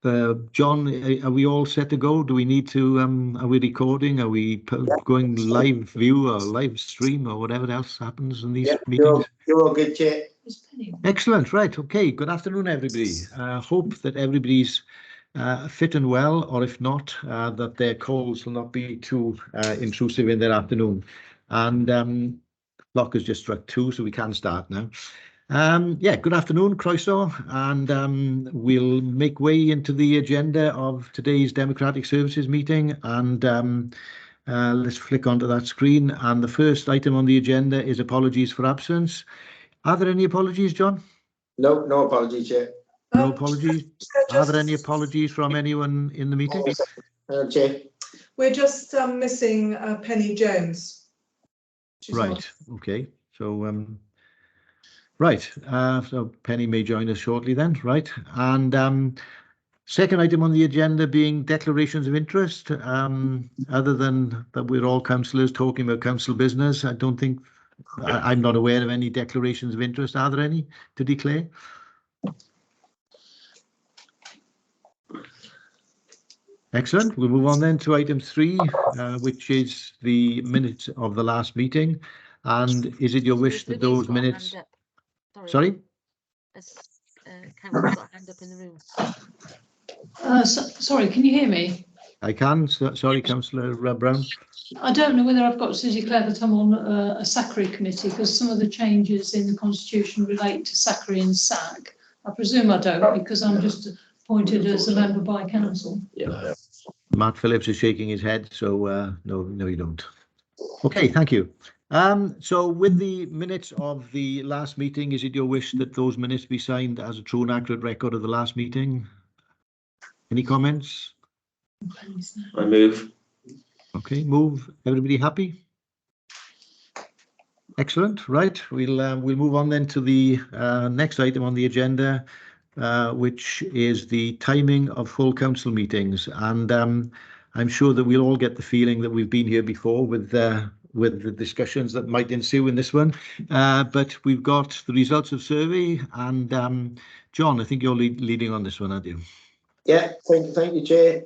John, are we all set to go? Do we need to, are we recording? Are we going live view or live stream or whatever else happens in these meetings? You're all good, Chair. Excellent. Right. Okay. Good afternoon, everybody. Hope that everybody's fit and well, or if not, that their calls will not be too intrusive in their afternoon. And clock has just struck 2, so we can start now. Yeah, good afternoon, Croeso, and we'll make way into the agenda of today's Democratic Services meeting, and let's flick onto that screen. And the first item on the agenda is apologies for absence. Are there any apologies, John? No apologies, Chair. No apologies. Are there any apologies from anyone in the meeting? Chair. We're just missing Penny Jones. Right. Okay. So right. So Penny may join us shortly then. Right. And second item on the agenda being declarations of interest. Other than that, we're all councillors talking about council business. I don't think I'm not aware of any declarations of interest. Are there any to declare? Excellent. We'll move on then to item 3, which is the minutes of the last meeting. And is it your wish that those minutes? Sorry? Councillor's got a hand up in the room. Sorry, can you hear me? I can. Sorry, Councillor Brown. I don't know whether I've got to declare that I'm on a SACRI committee, because some of the changes in the constitution relate to SACRI and SAC. I presume I don't, because I'm just appointed as a member by council. Yeah. Matt Phillips is shaking his head, so no, you don't. Okay, thank you. So with the minutes of the last meeting, is it your wish that those minutes be signed as a true and accurate record of the last meeting? Any comments? I move. Okay, move. Everybody happy? Excellent. Right. We'll move on then to the next item on the agenda, which is the timing of full council meetings. And I'm sure that we'll all get the feeling that we've been here before with the discussions that might ensue in this one. But we've got the results of survey, and John, I think you're leading on this one, aren't you? Yeah, thank you, Chair.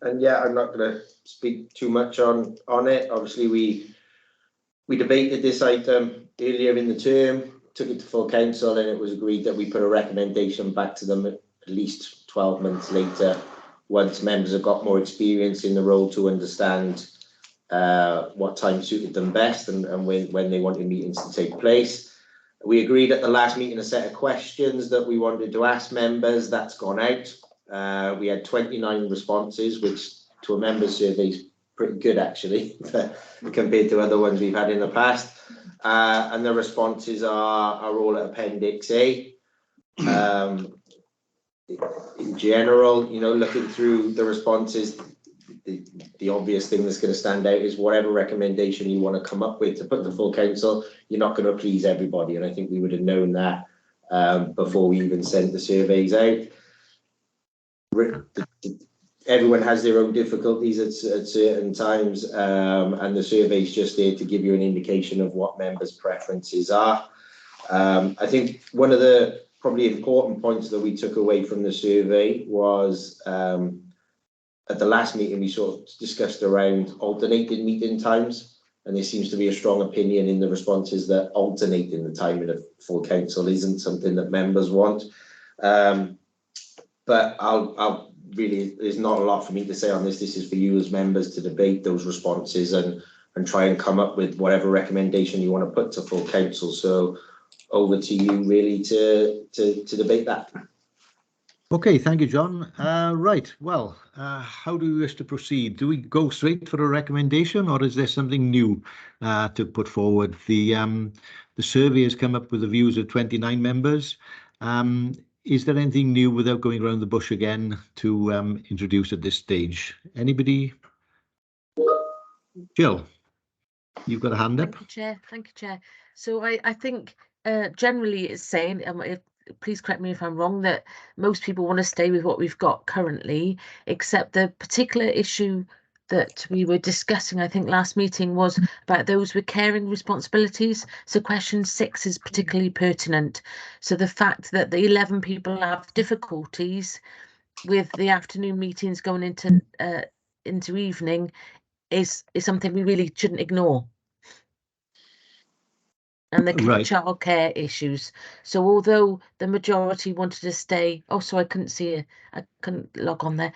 And yeah, I'm not going to speak too much on it. Obviously, we debated this item earlier in the term, took it to full council, and it was agreed that we put a recommendation back to them at least 12 months later, once members have got more experience in the role to understand what time suited them best and when they wanted meetings to take place. We agreed at the last meeting a set of questions that we wanted to ask members. That's gone out. We had 29 responses, which to a member's survey is pretty good, actually, compared to other ones we've had in the past. And the responses are all at Appendix A. In general, looking through the responses, the obvious thing that's going to stand out is whatever recommendation you want to come up with to put to full council, you're not going to please everybody. And I think we would have known that before we even sent the surveys out. Everyone has their own difficulties at certain times, and the survey is just there to give you an indication of what members' preferences are. I think one of the probably important points that we took away from the survey was at the last meeting we sort of discussed around alternating meeting times, and there seems to be a strong opinion in the responses that alternating the timing of full council isn't something that members want. But I'll really, there's not a lot for me to say on this. This is for you as members to debate those responses and try and come up with whatever recommendation you want to put to full council. So over to you really to debate that. Okay, thank you, John. Right, well, how do we wish to proceed? Do we go straight for a recommendation, or is there something new to put forward? The survey has come up with the views of 29 members. Is there anything new without going around the bush again to introduce at this stage? Anybody? Jill, you've got a hand up. Thank you, Chair. So I think generally it's saying, please correct me if I'm wrong, that most people want to stay with what we've got currently, except the particular issue that we were discussing, I think last meeting, was about those with caring responsibilities. So question 6 is particularly pertinent. So the fact that the 11 people have difficulties with the afternoon meetings going into evening is something we really shouldn't ignore. And the Right. childcare issues. So although the majority wanted to stay, oh, so I couldn't see it. I couldn't log on there.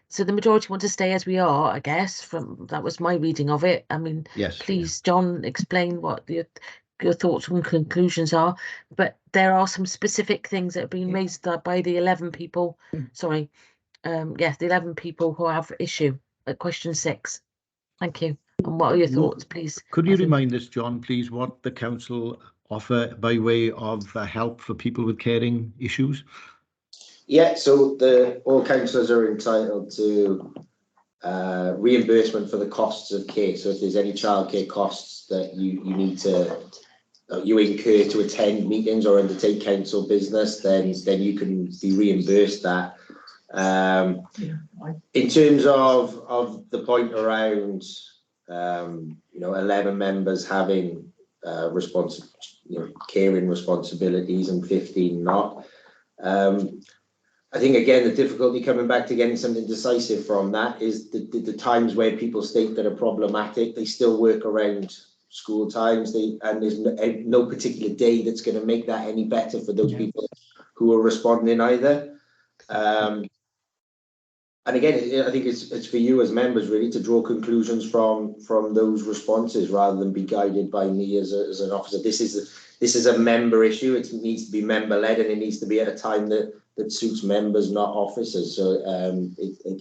So the majority want to stay as we are, I guess. That was my reading of it. I mean, Yes. please, John, explain what your thoughts and conclusions are. But there are some specific things that have been raised by the 11 people. Sorry, yes, the 11 people who have issue at question 6. Thank you. And what are your thoughts, please? Could you Evan? remind us, John, please, what the council offer by way of help for people with caring issues? Yeah, so all councillors are entitled to reimbursement for the costs of care. So if there's any childcare costs that you need to you incur to attend meetings or undertake council business, then you can be reimbursed that. In terms of the point around 11 members having caring responsibilities and 15 not, I think again the difficulty coming back to getting something decisive from that is the times where people state that are problematic. They still work around school times, and there's no particular day that's going to make that any better for those people who are responding either. And again, I think it's for you as members really to draw conclusions from those responses rather than be guided by me as an officer. This is a member issue. It needs to be member led, and it needs to be at a time that suits members, not officers. So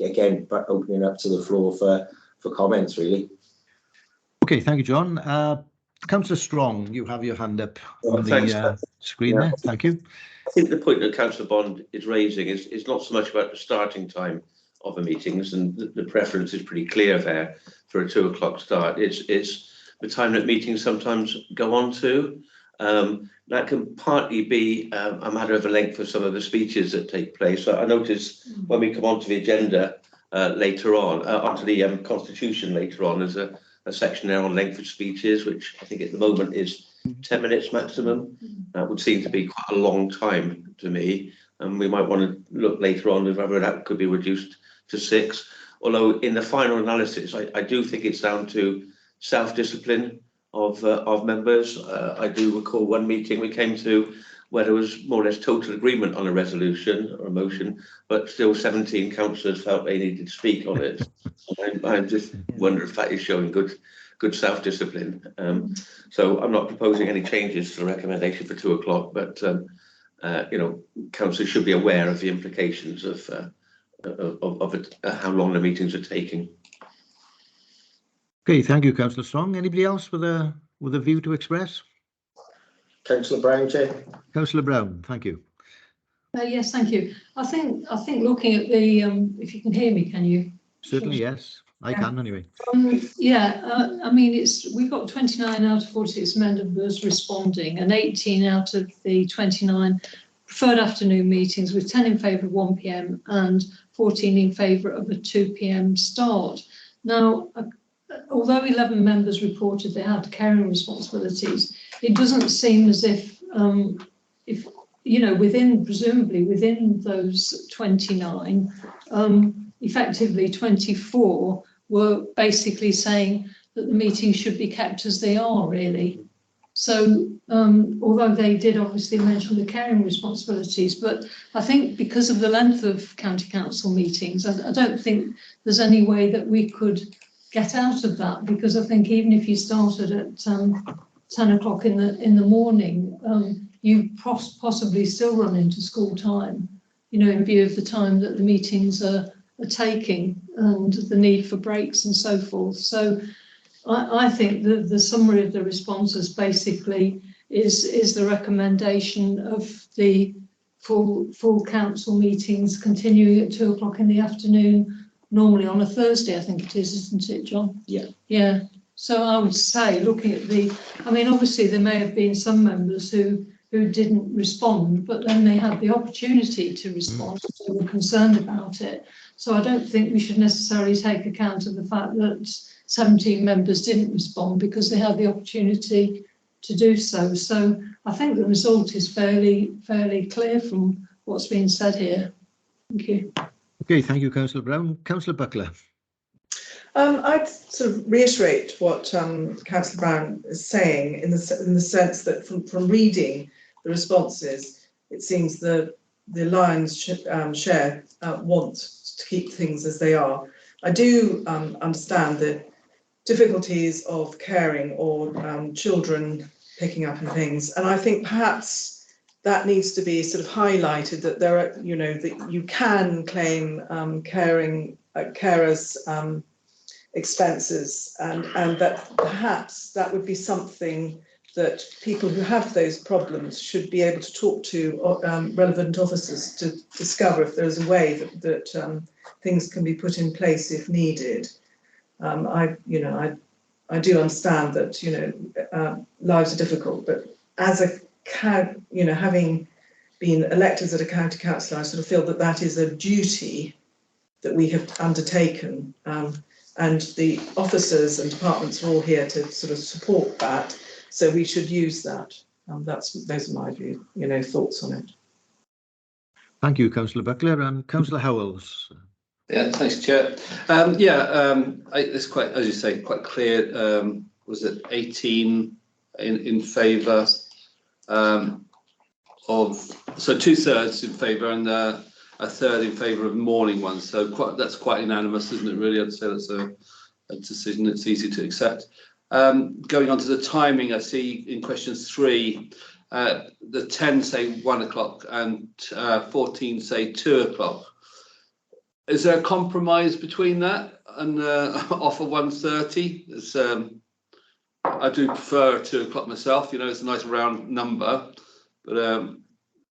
again, but opening up to the floor for comments really. Okay, thank you, John. Councillor Strong, you have your hand up on the screen there. Thank you. I think the point that Councillor Bond is raising is not so much about the starting time of the meetings, and the preference is pretty clear there for a 2 o'clock start. It's the time that meetings sometimes go on to. That can partly be a matter of the length of some of the speeches that take place. So I noticed when we come onto the agenda later on, onto the constitution later on, there's a section there on length of speeches, which I think at the moment is 10 minutes maximum. That would seem to be quite a long time to me, and we might want to look later on as whether that could be reduced to 6. Although in the final analysis, I do think it's down to self-discipline of members. I do recall one meeting we came to where there was more or less total agreement on a resolution or a motion, but still 17 councillors felt they needed to speak on it. I just wonder if that is showing good self-discipline. So I'm not proposing any changes to the recommendation for 2 o'clock, but councillors should be aware of the implications of how long the meetings are taking. Okay, thank you, Councillor Strong. Anybody else with a view to express? Councillor Brown, Chair. Councillor Brown, thank you. Yes, thank you. I think looking at the if you can hear me, can you? Certainly, yes. I can anyway. I mean, we've got 29 out of 46 members responding, and 18 out of the 29 preferred afternoon meetings, with 10 in favour of 1 p.m. and 14 in favour of a 2 p.m. start. Now, although 11 members reported they had caring responsibilities, it doesn't seem as if presumably within those 29, effectively 24 were basically saying that the meetings should be kept as they are, really. So although they did obviously mention the caring responsibilities, but I think because of the length of county council meetings, I don't think there's any way that we could get out of that, because I think even if you started at 10 o'clock in the morning, you possibly still run into school time, in view of the time that the meetings are taking and the need for breaks and so forth. So I think the summary of the responses basically is the recommendation of the full council meetings continuing at 2 o'clock in the afternoon, normally on a Thursday, I think it is, isn't it, John? Yeah. Yeah. So I would say, looking at obviously there may have been some members who didn't respond, but then they had the opportunity to respond, they were concerned about it. So I don't think we should necessarily take account of the fact that 17 members didn't respond because they had the opportunity to do so. So I think the result is fairly clear from what's been said here. Thank you. Okay, thank you, Councillor Brown. Councillor Buckler. I'd sort of reiterate what Councillor Brown is saying in the sense that from reading the responses, it seems the Lions share want to keep things as they are. I do understand the difficulties of caring or children picking up and things, and I think perhaps that needs to be sort of highlighted, that there are, you know, that you can claim carers expenses, and that perhaps that would be something that people who have those problems should be able to talk to relevant officers to discover if there's a way that things can be put in place if needed. I do understand that lives are difficult, but as a having been elected as a county councillor, I sort of feel that that is a duty that we have undertaken, and the officers and departments are all here to sort of support that. So we should use that. Those are my thoughts on it. Thank you, Councillor Buckler. And Councillor Howells. Yeah, thanks, Chair. It's quite, as you say, quite clear. Was it 18 in favour of, so 2/3 in favour and a third in favour of morning ones. So that's quite unanimous, isn't it? Really, I'd say that's a decision that's easy to accept. Going on to the timing, I see in questions 3, the 10 say 1 o'clock and 14 say 2 o'clock. Is there a compromise between that and offer 1:30? I do prefer 2 o'clock myself. You know, it's a nice round number, but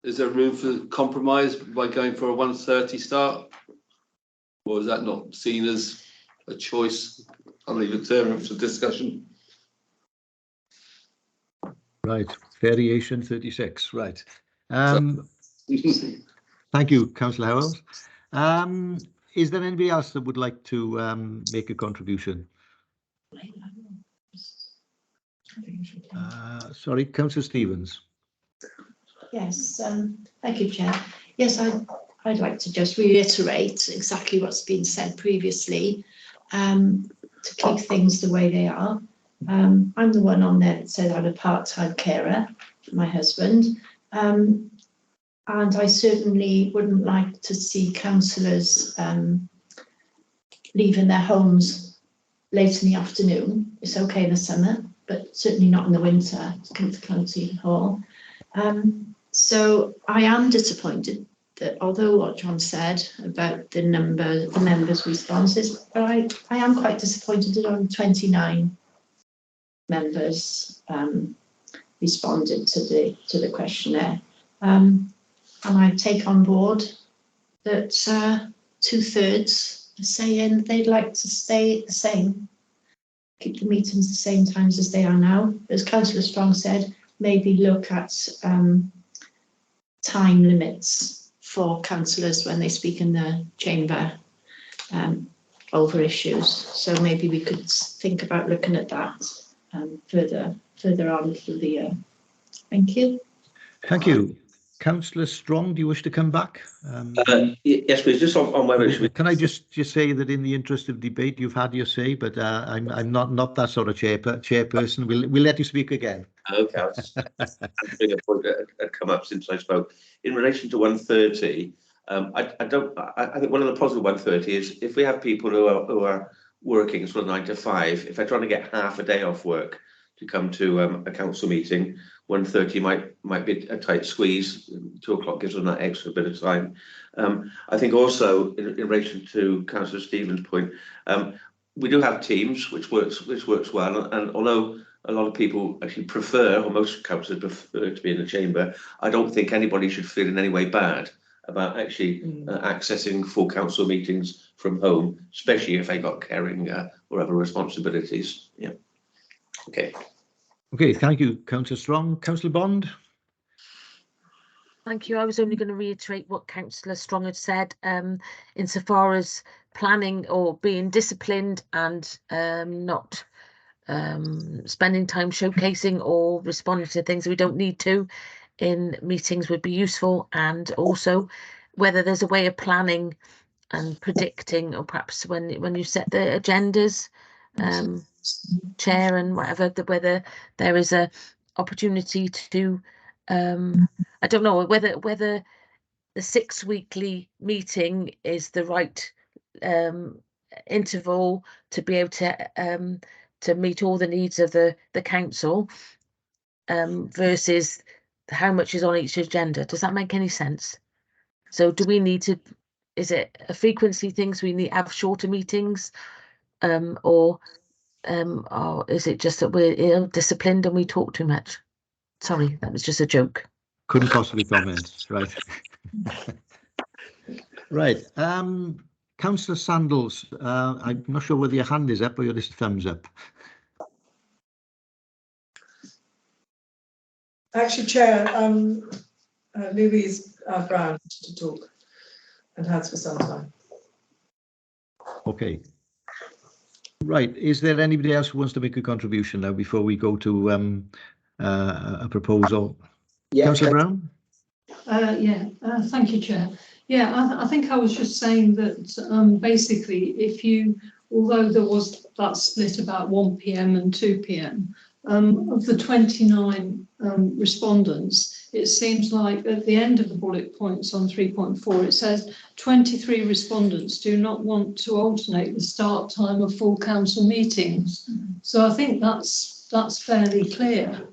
is there room for compromise by going for a 1:30 start, or is that not seen as a choice? I'll leave it there for discussion. Right, variation 36. Right. Thank you, Councillor Howells. Is there anybody else that would like to make a contribution? Sorry, Councillor Stevens. Yes, thank you, Chair. Yes, I'd like to just reiterate exactly what's been said previously, to keep things the way they are. I'm the one on there that said I'm a part-time carer for my husband, and I certainly wouldn't like to see councillors leaving their homes late in the afternoon. It's okay in the summer, but certainly not in the winter to come to County Hall. So I am disappointed that, although what John said about the members' responses, but I am quite disappointed that only 29 members responded to the questionnaire. And I take on board that 2/3 are saying they'd like to stay the same, keep the meetings the same times as they are now. As Councillor Strong said, maybe look at time limits for councillors when they speak in the chamber over issues. So maybe we could think about looking at that further on through the year. Thank you. Thank you. Councillor Strong, do you wish to come back? Yes, please. Just on whether it should be. Can I just say that in the interest of debate, you've had your say, but I'm not that sort of chairperson. We'll let you speak again. Okay, I was thinking a point that had come up since I spoke in relation to 1:30. I think one of the positive 1:30 is if we have people who are working sort of 9 to 5. If they're trying to get half a day off work to come to a council meeting, 1:30 might be a tight squeeze. 2 o'clock gives them that extra bit of time. I think also in relation to Councillor Stevens' point, we do have Teams, which works well, and although a lot of people actually prefer, or most councillors prefer, to be in the chamber, I don't think anybody should feel in any way bad about actually accessing full council meetings from home, especially if they got caring or other responsibilities. Yeah. Okay. Okay, thank you, Councillor Strong. Councillor Bond. Thank you. I was only going to reiterate what Councillor Strong had said, insofar as planning or being disciplined and not spending time showcasing or responding to things we don't need to in meetings would be useful. And also whether there's a way of planning and predicting, or perhaps when you set the agendas, chair and whatever, whether there is a opportunity to I don't know whether the 6 weekly meeting is the right interval to be able to meet all the needs of the council, versus how much is on each agenda. Does that make any sense? So do we need to, is it a frequency thing, so we need to have shorter meetings, or is it just that we're ill-disciplined and we talk too much? Sorry, that was just a joke. Couldn't possibly comment, right? Right. Councillor Sandals, I'm not sure whether your hand is up or your just thumbs up. Actually, Chair, Louise Brown to talk and has for some time. Okay. Right. Is there anybody else who wants to make a contribution now before we go to a proposal? Yeah. Councillor Brown? Thank you, Chair. Yeah, I think I was just saying that basically, although there was that split about 1 PM and 2 PM, of the 29 respondents, it seems like at the end of the bullet points on 3.4, it says 23 respondents do not want to alternate the start time of full council meetings. So I think that's fairly clear.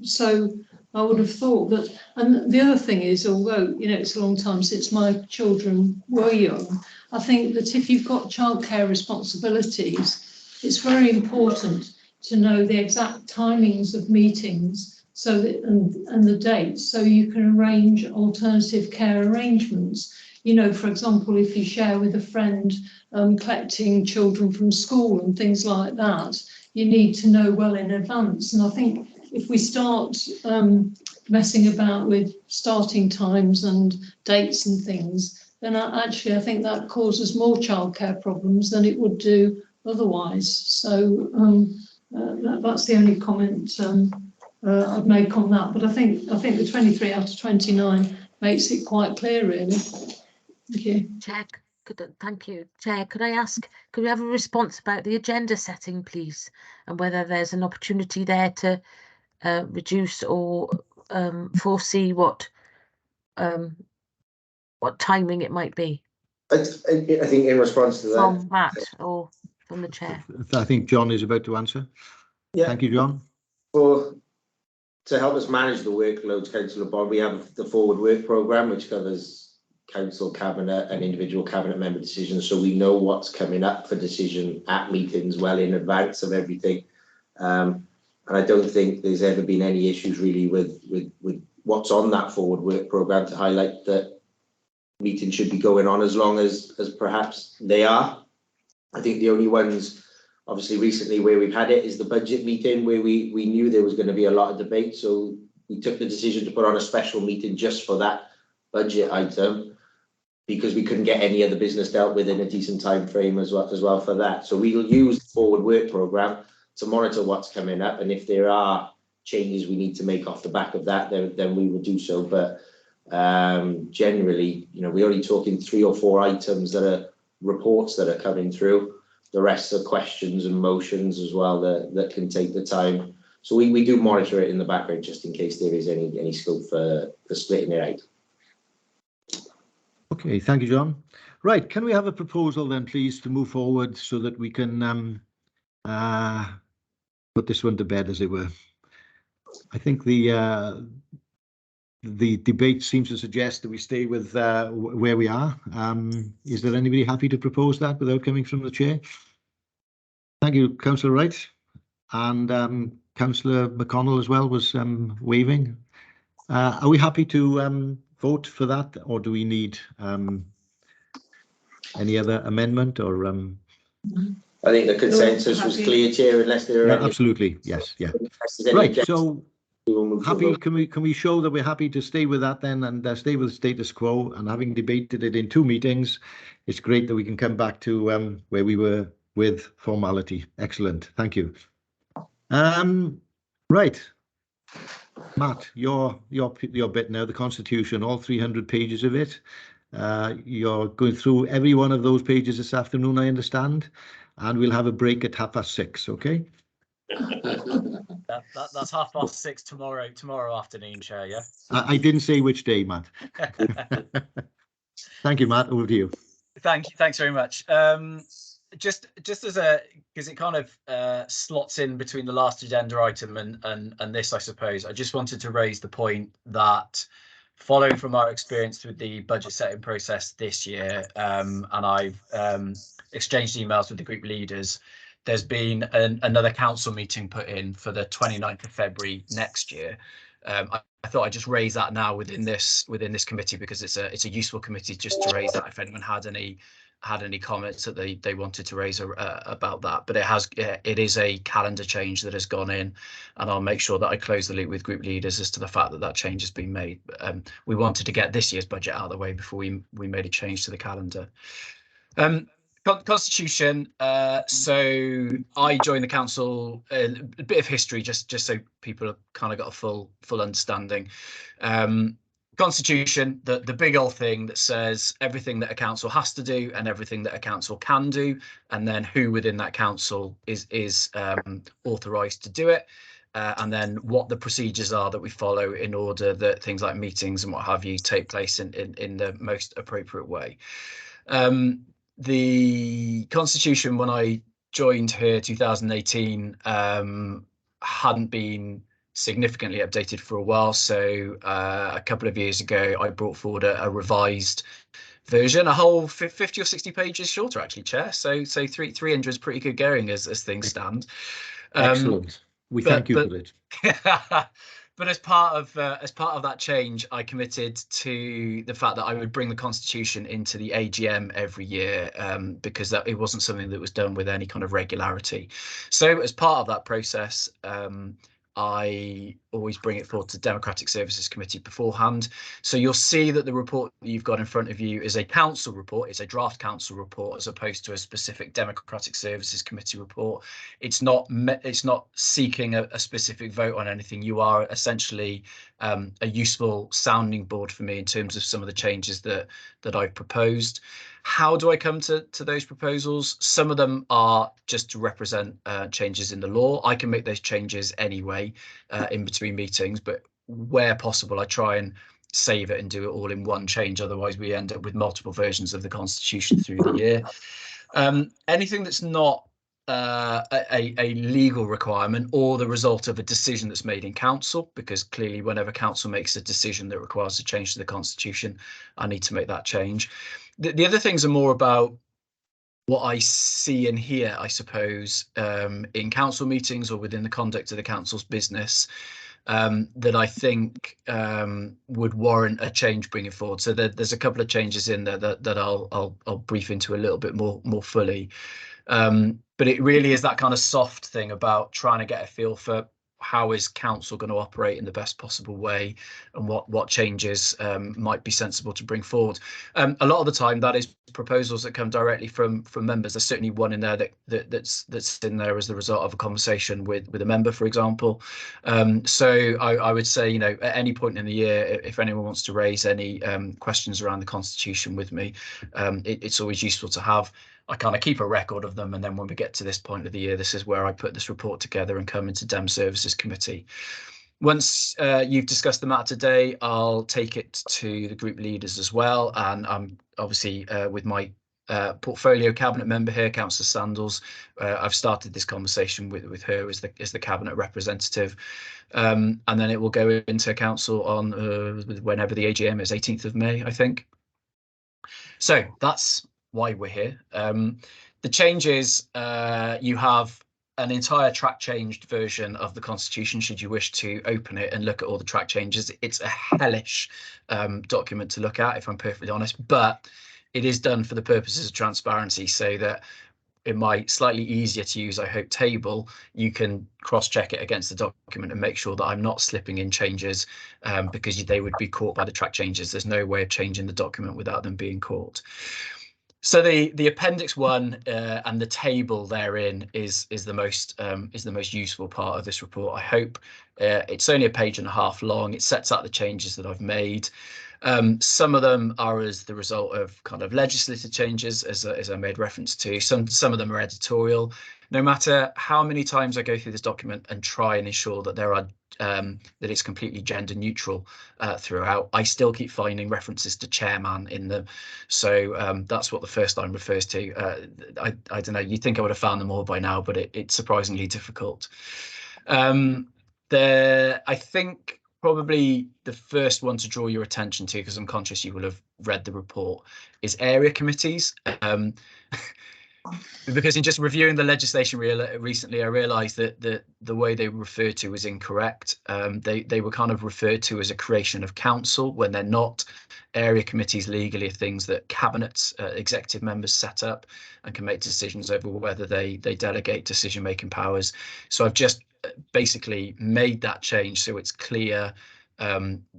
So I would have thought that, and the other thing is, although, it's a long time since my children were young, I think that if you've got childcare responsibilities, it's very important to know the exact timings of meetings so that, and the dates, so you can arrange alternative care arrangements. For example, if you share with a friend collecting children from school and things like that, you need to know well in advance. And I think if we start messing about with starting times and dates and things, then I think that causes more childcare problems than it would do otherwise. So that's the only comment I'd make on that. But I think the 23 out of 29 makes it quite clear, really. Thank you. Chair, thank you. Chair, could I ask, could we have a response about the agenda setting, please, and whether there's an opportunity there to reduce or foresee what timing it might be? I think in response to that, from Matt or from the chair. I think John is about to answer. Yeah. Thank you, John. To help us manage the workloads, Councillor Bond, we have the Forward Work Programme, which covers council, cabinet and individual cabinet member decisions, so we know what's coming up for decision at meetings well in advance of everything. And I don't think there's ever been any issues really with what's on that Forward Work Programme to highlight that meetings should be going on as long as perhaps they are. I think the only ones obviously recently where we've had it is the budget meeting, where we knew there was going to be a lot of debate, so we took the decision to put on a special meeting just for that budget item, because we couldn't get any other business dealt with in a decent time frame as well for that. So we'll use the Forward Work Programme to monitor what's coming up, and if there are changes we need to make off the back of that, then we will do so. But generally, we're only talking 3 or 4 items that are reports that are coming through. The rest are questions and motions as well that can take the time. So we do monitor it in the background just in case there is any scope for splitting it out. Okay, thank you, John. Right, can we have a proposal then, please, to move forward so that we can put this one to bed, as it were? I think the debate seems to suggest that we stay with where we are. Is there anybody happy to propose that without coming from the chair? Thank you, Councillor Wright. And Councillor McConnell as well was waving. Are we happy to vote for that, or do we need any other amendment? Or I think the consensus was clear, Chair, unless there are any... Absolutely, yes, yeah. Right, so happy. Can we show that we're happy to stay with that then, and stay with the status quo? And having debated it in 2 meetings, it's great that we can come back to where we were with formality. Excellent, thank you. Right, Matt, your bit now, the Constitution, all 300 pages of it. You're going through every one of those pages this afternoon, I understand, and we'll have a break at 6:30, okay? That's 6:30 tomorrow afternoon, Chair, yeah? I didn't say which day, Matt. Thank you, Matt. Over to you. Thanks very much. Just as because it kind of slots in between the last agenda item and this, I suppose. I just wanted to raise the point that following from our experience with the budget setting process this year, and I've exchanged emails with the group leaders, there's been another council meeting put in for the 29th of February next year. I thought I'd just raise that now within this committee, because it's a useful committee just to raise that if anyone had any comments that they wanted to raise about that. But it is a calendar change that has gone in, and I'll make sure that I close the loop with group leaders as to the fact that that change has been made. We wanted to get this year's budget out of the way before we made a change to the calendar. Constitution. So I joined the council, a bit of history, just so people have kind of got a full understanding. Constitution, the big old thing that says everything that a council has to do and everything that a council can do, and then who within that council is authorised to do it, and then what the procedures are that we follow in order that things like meetings and what have you take place in the most appropriate way. The Constitution, when I joined here 2018, hadn't been significantly updated for a while. So a couple of years ago, I brought forward a revised version, a whole 50 or 60 pages shorter, actually, Chair. So 300 is pretty good going as things stand. Excellent. We thank you for it. But as part of that change, I committed to the fact that I would bring the Constitution into the AGM every year, because it wasn't something that was done with any kind of regularity. So as part of that process, I always bring it forward to Democratic Services Committee beforehand. So you'll see that the report that you've got in front of you is a council report. It's a draft council report as opposed to a specific Democratic Services Committee report. It's not seeking a specific vote on anything. You are essentially a useful sounding board for me in terms of some of the changes that I've proposed. How do I come to those proposals? Some of them are just to represent changes in the law. I can make those changes anyway in between meetings, but where possible, I try and save it and do it all in one change. Otherwise, we end up with multiple versions of the Constitution through the year. Anything that's not a legal requirement or the result of a decision that's made in council, because clearly whenever council makes a decision that requires a change to the Constitution, I need to make that change. The other things are more about what I see and hear, I suppose, in council meetings or within the conduct of the council's business, that I think would warrant a change bringing forward. So there's a couple of changes in there that I'll brief into a little bit more fully. But it really is that kind of soft thing about trying to get a feel for how is council going to operate in the best possible way, and what changes might be sensible to bring forward. A lot of the time that is proposals that come directly from members. There's certainly one in there that's in there as the result of a conversation with a member, for example. So I would say, at any point in the year, if anyone wants to raise any questions around the Constitution with me, it's always useful to have. I kind of keep a record of them, and then when we get to this point of the year, this is where I put this report together and come into Dem Services Committee. Once you've discussed the matter today, I'll take it to the group leaders as well, and I'm obviously with my portfolio cabinet member here, Councillor Sandals. I've started this conversation with her as the cabinet representative, and then it will go into council on whenever the AGM is, 18th of May, I think. So that's why we're here. The changes, you have an entire track changed version of the Constitution should you wish to open it and look at all the track changes. It's a hellish document to look at, if I'm perfectly honest, but it is done for the purposes of transparency, so that in my slightly easier to use, I hope, table, you can cross-check it against the document and make sure that I'm not slipping in changes, because they would be caught by the track changes. There's no way of changing the document without them being caught. So the appendix 1 and the table therein is the most useful part of this report. I hope. It's only a page and a half long. It sets out the changes that I've made. Some of them are as the result of kind of legislative changes, as I made reference to. Some of them are editorial. No matter how many times I go through this document and try and ensure that there are that it's completely gender neutral throughout, I still keep finding references to chairman in them. So that's what the first line refers to. I don't know, you'd think I would have found them all by now, but it's surprisingly difficult. I think probably the first one to draw your attention to, because I'm conscious you will have read the report, is area committees. Because in just reviewing the legislation recently, I realised that the way they were referred to was incorrect. They were kind of referred to as a creation of council when they're not. Area committees legally are things that cabinets, executive members set up and can make decisions over whether they delegate decision-making powers. So I've just basically made that change so it's clear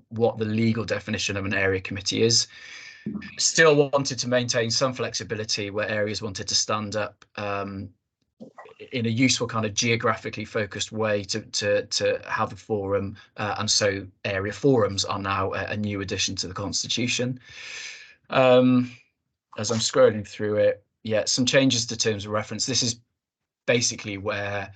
what the legal definition of an area committee is. Still wanted to maintain some flexibility where areas wanted to stand up in a useful kind of geographically focused way to have a forum, and so area forums are now a new addition to the constitution. As I'm scrolling through it, yeah, some changes to terms of reference. This is basically where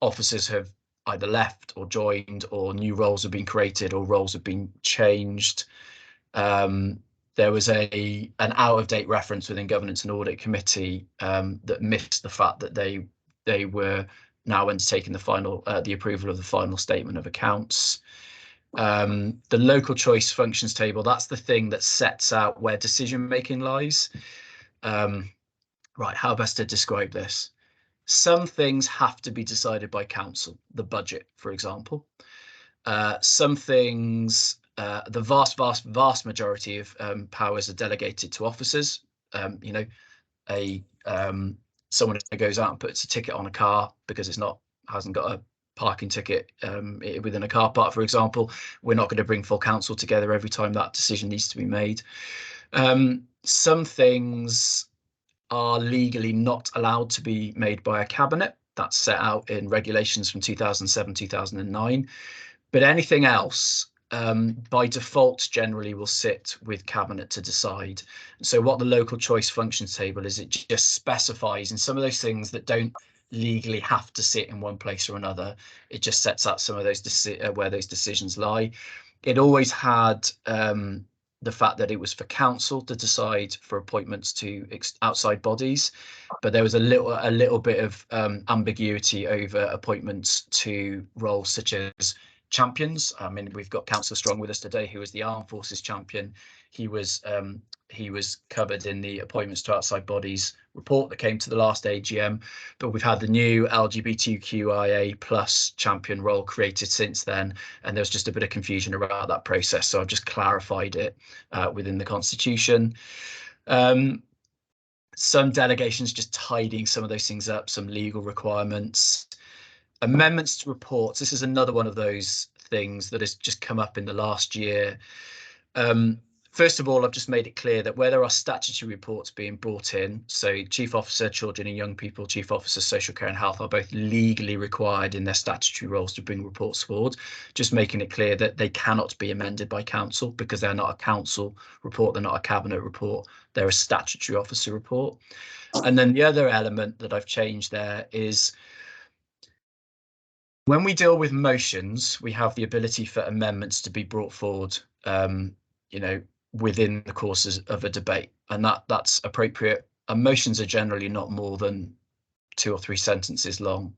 officers have either left or joined, or new roles have been created, or roles have been changed. There was an out-of-date reference within Governance and Audit Committee that missed the fact that they were now undertaking the approval of the final statement of accounts. The local choice functions table, that's the thing that sets out where decision-making lies. Right, how best to describe this? Some things have to be decided by council, the budget, for example. Some things, the vast majority of powers are delegated to officers. You know, someone who goes out and puts a ticket on a car because hasn't got a parking ticket within a car park, for example, we're not going to bring full council together every time that decision needs to be made. Some things are legally not allowed to be made by a cabinet. That's set out in regulations from 2007, 2009. But anything else, by default, generally will sit with cabinet to decide. So what the local choice functions table is, it just specifies in some of those things that don't legally have to sit in one place or another. It just sets out some of those where those decisions lie. It always had the fact that it was for council to decide for appointments to outside bodies, but there was a little bit of ambiguity over appointments to roles such as champions. I mean, we've got Councillor Strong with us today, who is the Armed Forces champion. He was covered in the appointments to outside bodies report that came to the last AGM, but we've had the new LGBTQIA plus champion role created since then, and there's just a bit of confusion around that process, so I've just clarified it within the constitution. Some delegations just tidying some of those things up, some legal requirements. Amendments to reports, this is another one of those things that has just come up in the last year. First of all, I've just made it clear that where there are statutory reports being brought in, so Chief Officer Children and Young People, Chief Officer Social Care and Health are both legally required in their statutory roles to bring reports forward, just making it clear that they cannot be amended by council because they're not a council report, they're not a cabinet report, they're a statutory officer report. And then the other element that I've changed there is when we deal with motions, we have the ability for amendments to be brought forward, you know, within the course of a debate, and that's appropriate. And motions are generally not more than 2 or 3 sentences long.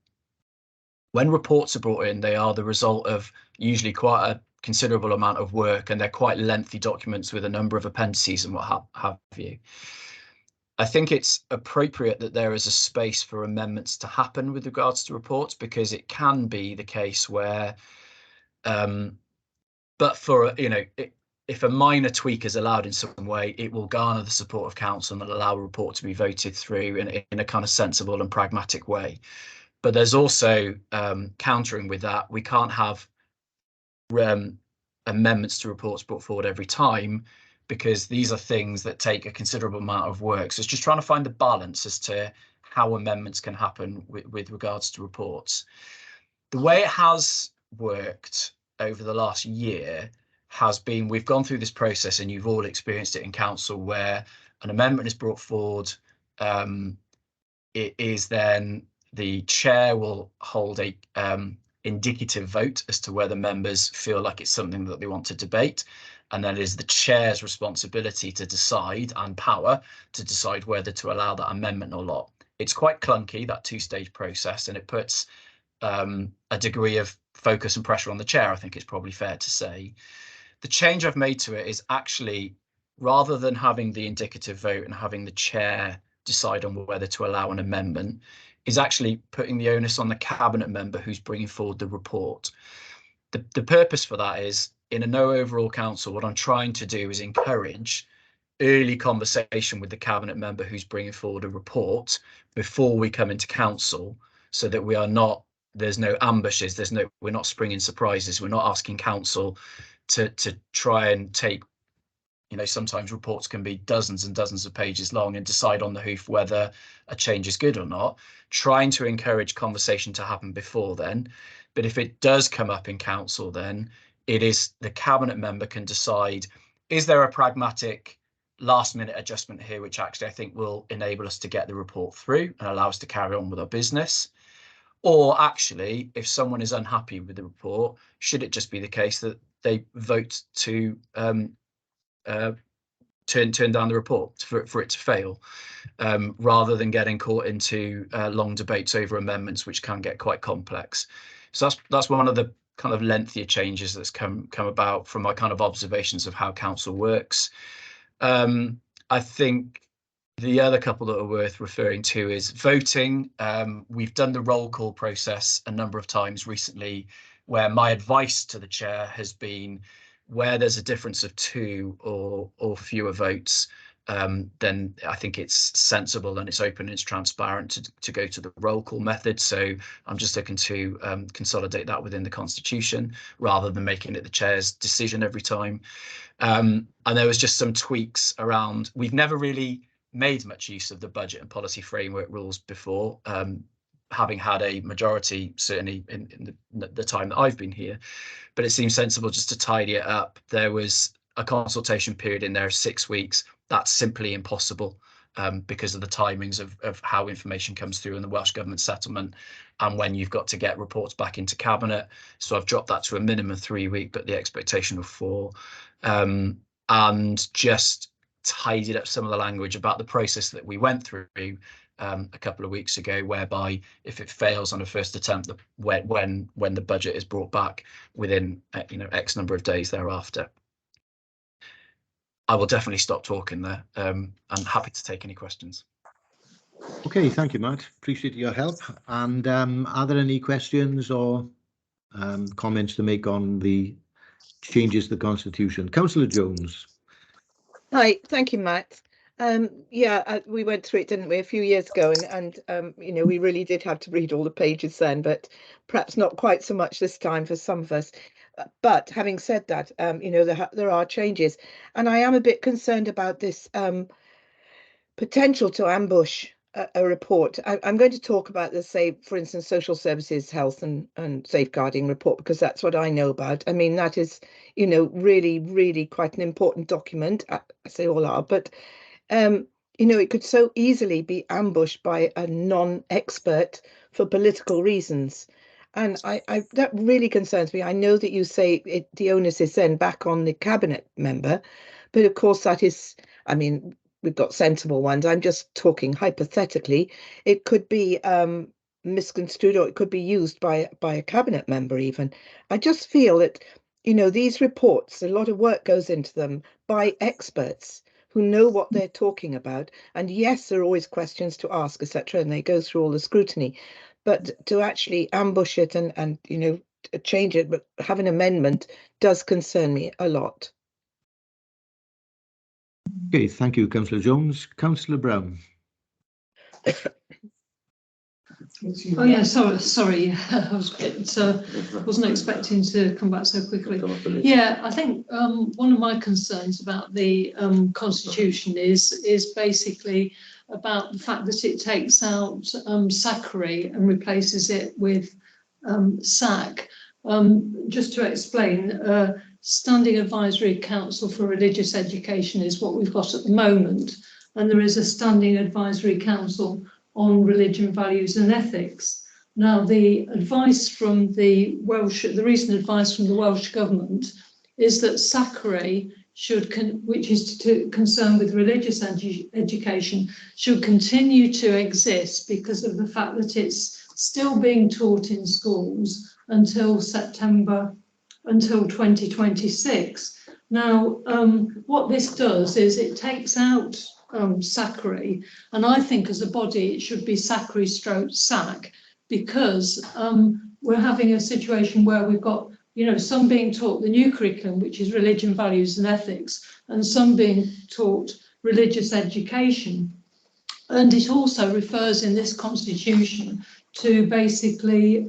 When reports are brought in, they are the result of usually quite a considerable amount of work, and they're quite lengthy documents with a number of appendices and what have you. I think it's appropriate that there is a space for amendments to happen with regards to reports, because it can be the case where, but for, you know, if a minor tweak is allowed in some way, it will garner the support of council and allow a report to be voted through in a kind of sensible and pragmatic way. But there's also countering with that. We can't have amendments to reports brought forward every time, because these are things that take a considerable amount of work. So it's just trying to find the balance as to how amendments can happen with regards to reports. The way it has worked over the last year has been, we've gone through this process, and you've all experienced it in council, where an amendment is brought forward. It is then the chair will hold a indicative vote as to whether members feel like it's something that they want to debate, and then it is the chair's responsibility to decide, and power to decide, whether to allow that amendment or not. It's quite clunky, that two-stage process, and it puts a degree of focus and pressure on the chair, I think it's probably fair to say. The change I've made to it is actually, rather than having the indicative vote and having the chair decide on whether to allow an amendment, is actually putting the onus on the cabinet member who's bringing forward the report. The purpose for that is, in a no overall council, what I'm trying to do is encourage early conversation with the cabinet member who's bringing forward a report before we come into council, so that we are not, there's no ambushes, we're not springing surprises, we're not asking council to try and take, sometimes reports can be dozens and dozens of pages long and decide on the hoof whether a change is good or not. Trying to encourage conversation to happen before then. But if it does come up in council, then it is the cabinet member can decide, is there a pragmatic last minute adjustment here, which actually I think will enable us to get the report through and allow us to carry on with our business? Or actually, if someone is unhappy with the report, should it just be the case that they vote to turn down the report for it to fail, rather than getting caught into long debates over amendments, which can get quite complex. So that's one of the kind of lengthier changes that's come about from my kind of observations of how council works. I think the other couple that are worth referring to is voting. We've done the roll call process a number of times recently, where my advice to the chair has been, where there's a difference of 2 or fewer votes, then I think it's sensible and it's open and it's transparent to go to the roll call method. So I'm just looking to consolidate that within the constitution, rather than making it the chair's decision every time. And there was just some tweaks around. We've never really made much use of the budget and policy framework rules before, having had a majority, certainly in the time that I've been here, but it seems sensible just to tidy it up. There was a consultation period in there of 6 weeks. That's simply impossible because of the timings of how information comes through in the Welsh Government settlement and when you've got to get reports back into cabinet. So I've dropped that to a minimum 3 week, but the expectation of 4, and just tidied up some of the language about the process that we went through a couple of weeks ago, whereby if it fails on a first attempt, when the budget is brought back within X number of days thereafter. I will definitely stop talking there. I'm happy to take any questions. Okay, thank you, Matt. Appreciate your help. And are there any questions or comments to make on the changes to the Constitution? Councillor Jones. Hi, thank you, Matt. We went through it, didn't we, a few years ago, and we really did have to read all the pages then, but perhaps not quite so much this time for some of us. But having said that, there are changes, and I am a bit concerned about this potential to ambush a report. I'm going to talk about the, say, for instance, social services, health and safeguarding report, because that's what I know about. I mean, that is, really, really quite an important document, as they all are, but it could so easily be ambushed by a non-expert for political reasons. And I that really concerns me. I know that you say the onus is then back on the cabinet member, but of course that is, we've got sensible ones. I'm just talking hypothetically. It could be misconstrued, or it could be used by a cabinet member even. I just feel that, these reports, a lot of work goes into them by experts who know what they're talking about. And yes, there are always questions to ask, etc., and they go through all the scrutiny. But to actually ambush it and change it, but have an amendment does concern me a lot. Okay, thank you, Councillor Jones. Councillor Brown. Oh yeah, sorry. I was wasn't expecting to come back so quickly. Yeah, I think one of my concerns about the constitution is basically about the fact that it takes out SACRI and replaces it with SAC. Just to explain, Standing Advisory Council for Religious Education is what we've got at the moment, and there is a Standing Advisory Council on Religion, Values and Ethics. Now, the advice from the recent advice from the Welsh Government is that SACRI which is concerned with religious education, should continue to exist because of the fact that it's still being taught in schools until 2026. Now, what this does is it takes out SACRI, and I think as a body it should be SACRI/SAC, because we're having a situation where we've got, you know, some being taught the new curriculum, which is religion, values and ethics, and some being taught religious education. And it also refers in this constitution to basically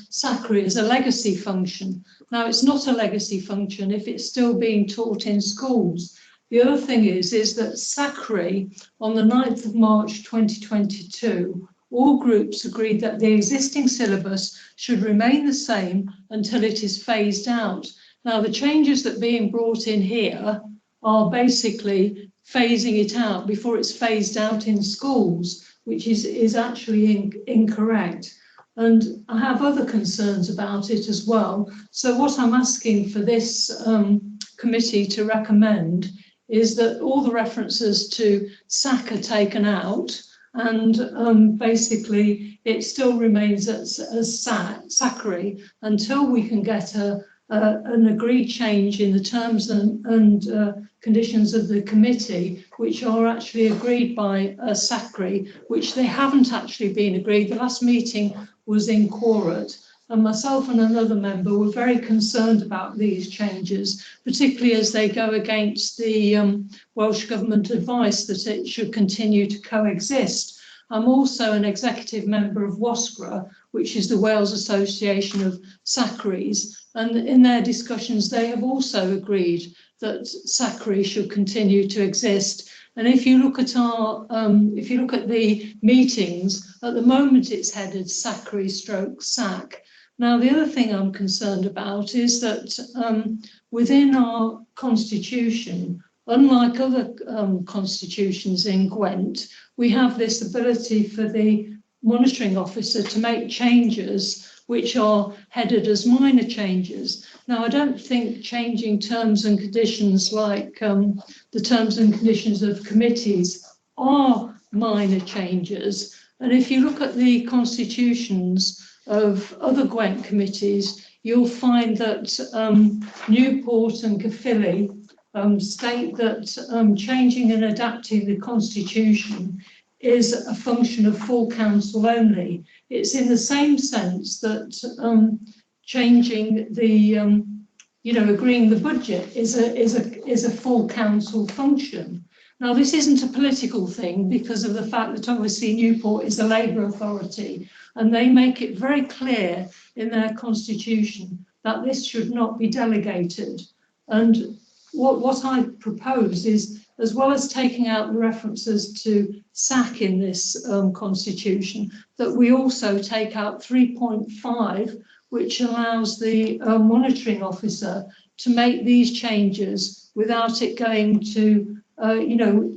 SACRI as a legacy function. Now, it's not a legacy function if it's still being taught in schools. The other thing is that SACRI, on the 9th of March 2022, all groups agreed that the existing syllabus should remain the same until it is phased out. Now, the changes that are being brought in here are basically phasing it out before it's phased out in schools, which is actually incorrect. And I have other concerns about it as well. So what I'm asking for this committee to recommend is that all the references to SAC are taken out, and basically it still remains as SACRI until we can get an agreed change in the terms and conditions of the committee, which are actually agreed by SACRI, which they haven't actually been agreed. The last meeting was in Quorut, and myself and another member were very concerned about these changes, particularly as they go against the Welsh Government advice that it should continue to coexist. I'm also an executive member of WASCRA, which is the Wales Association of SACRIs, and in their discussions they have also agreed that SACRI should continue to exist. And if you look at the meetings, at the moment it's headed SACRI/SAC. Now, the other thing I'm concerned about is that within our constitution, unlike other constitutions in Gwent, we have this ability for the monitoring officer to make changes which are headed as minor changes. Now, I don't think changing terms and conditions like the terms and conditions of committees are minor changes. And if you look at the constitutions of other Gwent committees, you'll find that Newport and Caerphilly state that changing and adapting the constitution is a function of full council only. It's in the same sense that changing the, agreeing the budget is a full council function. Now, this isn't a political thing because of the fact that obviously Newport is a Labour authority, and they make it very clear in their constitution that this should not be delegated. And what I propose is, as well as taking out the references to SAC in this constitution, that we also take out 3.5, which allows the monitoring officer to make these changes without it going to,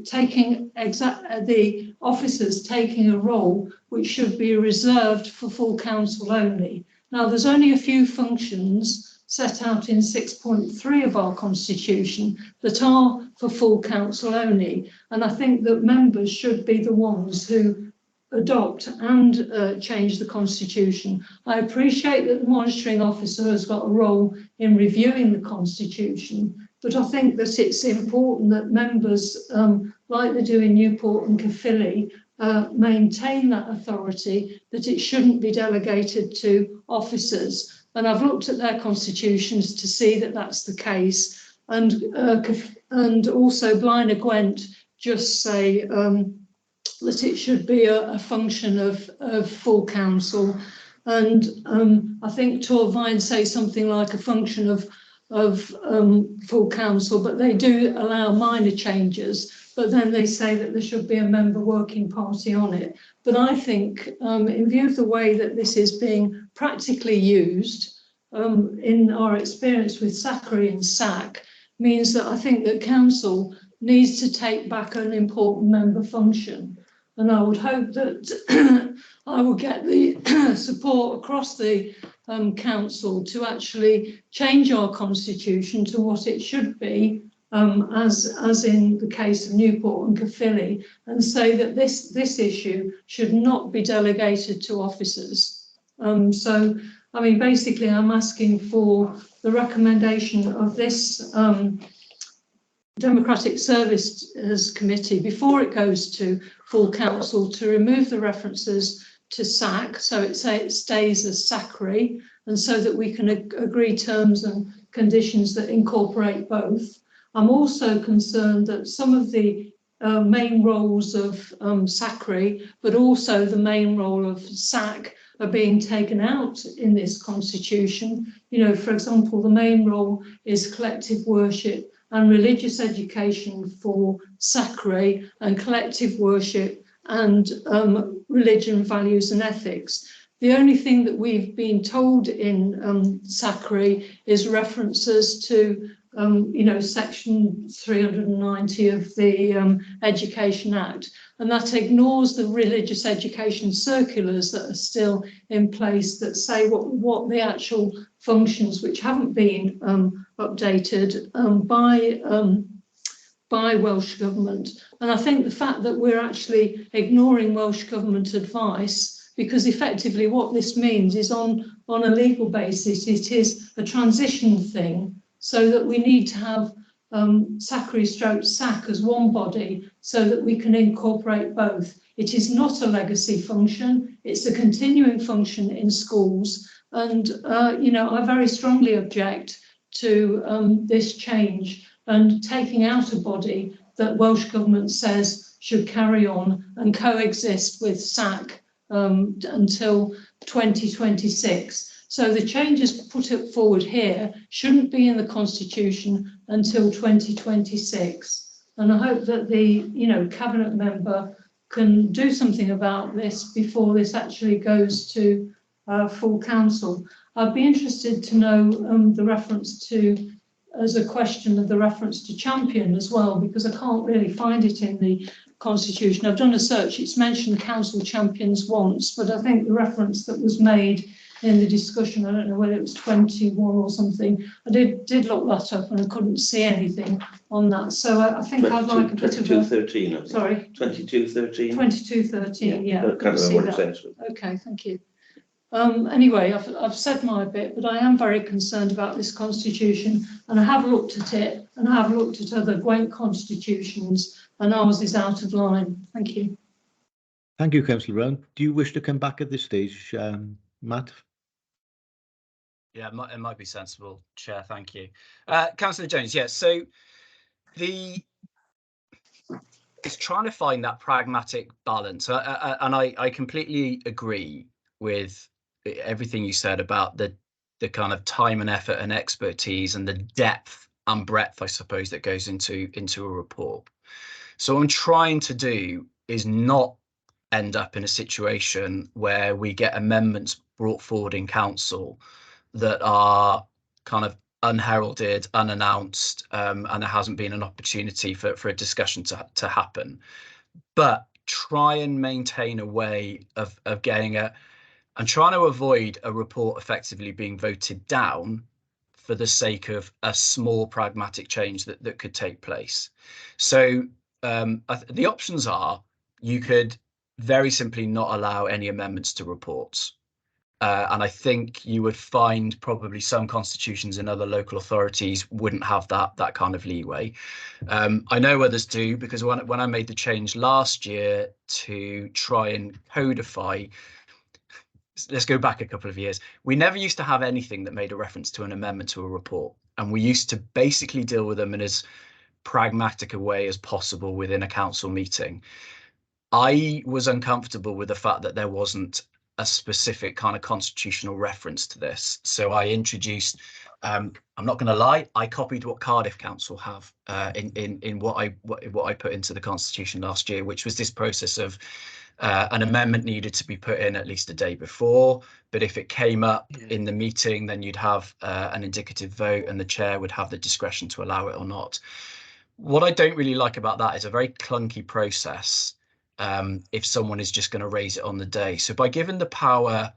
taking the officers taking a role which should be reserved for full council only. Now, there's only a few functions set out in 6.3 of our constitution that are for full council only, and I think that members should be the ones who adopt and change the constitution. I appreciate that the monitoring officer has got a role in reviewing the constitution, but I think that it's important that members, like they do in Newport and Caerphilly, maintain that authority, that it shouldn't be delegated to officers. And I've looked at their constitutions to see that that's the case. And also Blaenau Gwent just say that it should be a function of full council. And I think Torvine say something like a function of full council, but they do allow minor changes. But then they say that there should be a member working party on it. But I think, in view of the way that this is being practically used, in our experience with SACRI and SAC, means that I think that council needs to take back an important member function. And I would hope that I will get the support across the council to actually change our constitution to what it should be, as in the case of Newport and Caerphilly, and say that this issue should not be delegated to officers. So, I mean, basically, I'm asking for the recommendation of this Democratic Services Committee before it goes to full council to remove the references to SAC, so it stays as SACRI, and so that we can agree terms and conditions that incorporate both. I'm also concerned that some of the main roles of SACRI, but also the main role of SAC, are being taken out in this constitution. You know, for example, the main role is collective worship and religious education for SACRI, and collective worship and religion, values and ethics. The only thing that we've been told in SACRI is references to section 390 of the Education Act, and that ignores the religious education circulars that are still in place that say what the actual functions, which haven't been updated by Welsh Government. And I think the fact that we're actually ignoring Welsh Government advice, because effectively what this means is on a legal basis, it is a transition thing, so that we need to have SACRI/SAC as one body so that we can incorporate both. It is not a legacy function, it's a continuing function in schools. And, I very strongly object to this change and taking out a body that Welsh Government says should carry on and coexist with SAC until 2026. So the changes put forward here shouldn't be in the Constitution until 2026. And I hope that the, Cabinet member can do something about this before this actually goes to full council. I'd be interested to know the reference to, as a question of the reference to champion as well, because I can't really find it in the Constitution. I've done a search, it's mentioned council champions once, but I think the reference that was made in the discussion, I don't know whether it was 21 or something, I did look that up and I couldn't see anything on that. So I think I'd like a bit of a... 2213, I think. Sorry? 2213. 2213, yeah. I can't remember what it says. Okay, thank you. Anyway, I've said my bit, but I am very concerned about this constitution, and I have looked at it, and I have looked at other Gwent constitutions, and ours is out of line. Thank you. Thank you, Councillor Brown. Do you wish to come back at this stage, Matt? Yeah, it might be sensible, Chair. Thank you. Councillor Jones, yes. So it's trying to find that pragmatic balance. And I completely agree with everything you said about the kind of time and effort and expertise and the depth and breadth, I suppose, that goes into a report. So what I'm trying to do is not end up in a situation where we get amendments brought forward in council that are kind of unheralded, unannounced, and there hasn't been an opportunity for a discussion to happen. But try and maintain a way of getting and trying to avoid a report effectively being voted down for the sake of a small pragmatic change that could take place. So the options are, you could very simply not allow any amendments to reports. And I think you would find probably some constitutions in other local authorities wouldn't have that kind of leeway. I know others do, because when I made the change last year to try and codify, let's go back a couple of years, we never used to have anything that made a reference to an amendment to a report. And we used to basically deal with them in as pragmatic a way as possible within a council meeting. I was uncomfortable with the fact that there wasn't a specific kind of constitutional reference to this. So I introduced, I'm not going to lie, I copied what Cardiff Council have in what I put into the constitution last year, which was this process of an amendment needed to be put in at least a day before, but if it came up in the meeting, then you'd have an indicative vote and the chair would have the discretion to allow it or not. What I don't really like about that is a very clunky process if someone is just going to raise it on the day. So by giving the power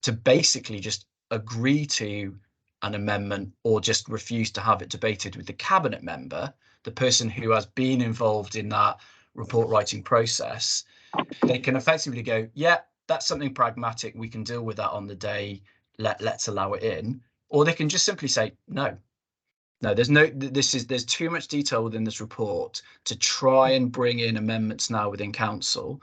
to basically just agree to an amendment or just refuse to have it debated with the cabinet member, the person who has been involved in that report writing process, they can effectively go, yeah, that's something pragmatic, we can deal with that on the day, let's allow it in. Or they can just simply say, no, there's too much detail within this report to try and bring in amendments now within council.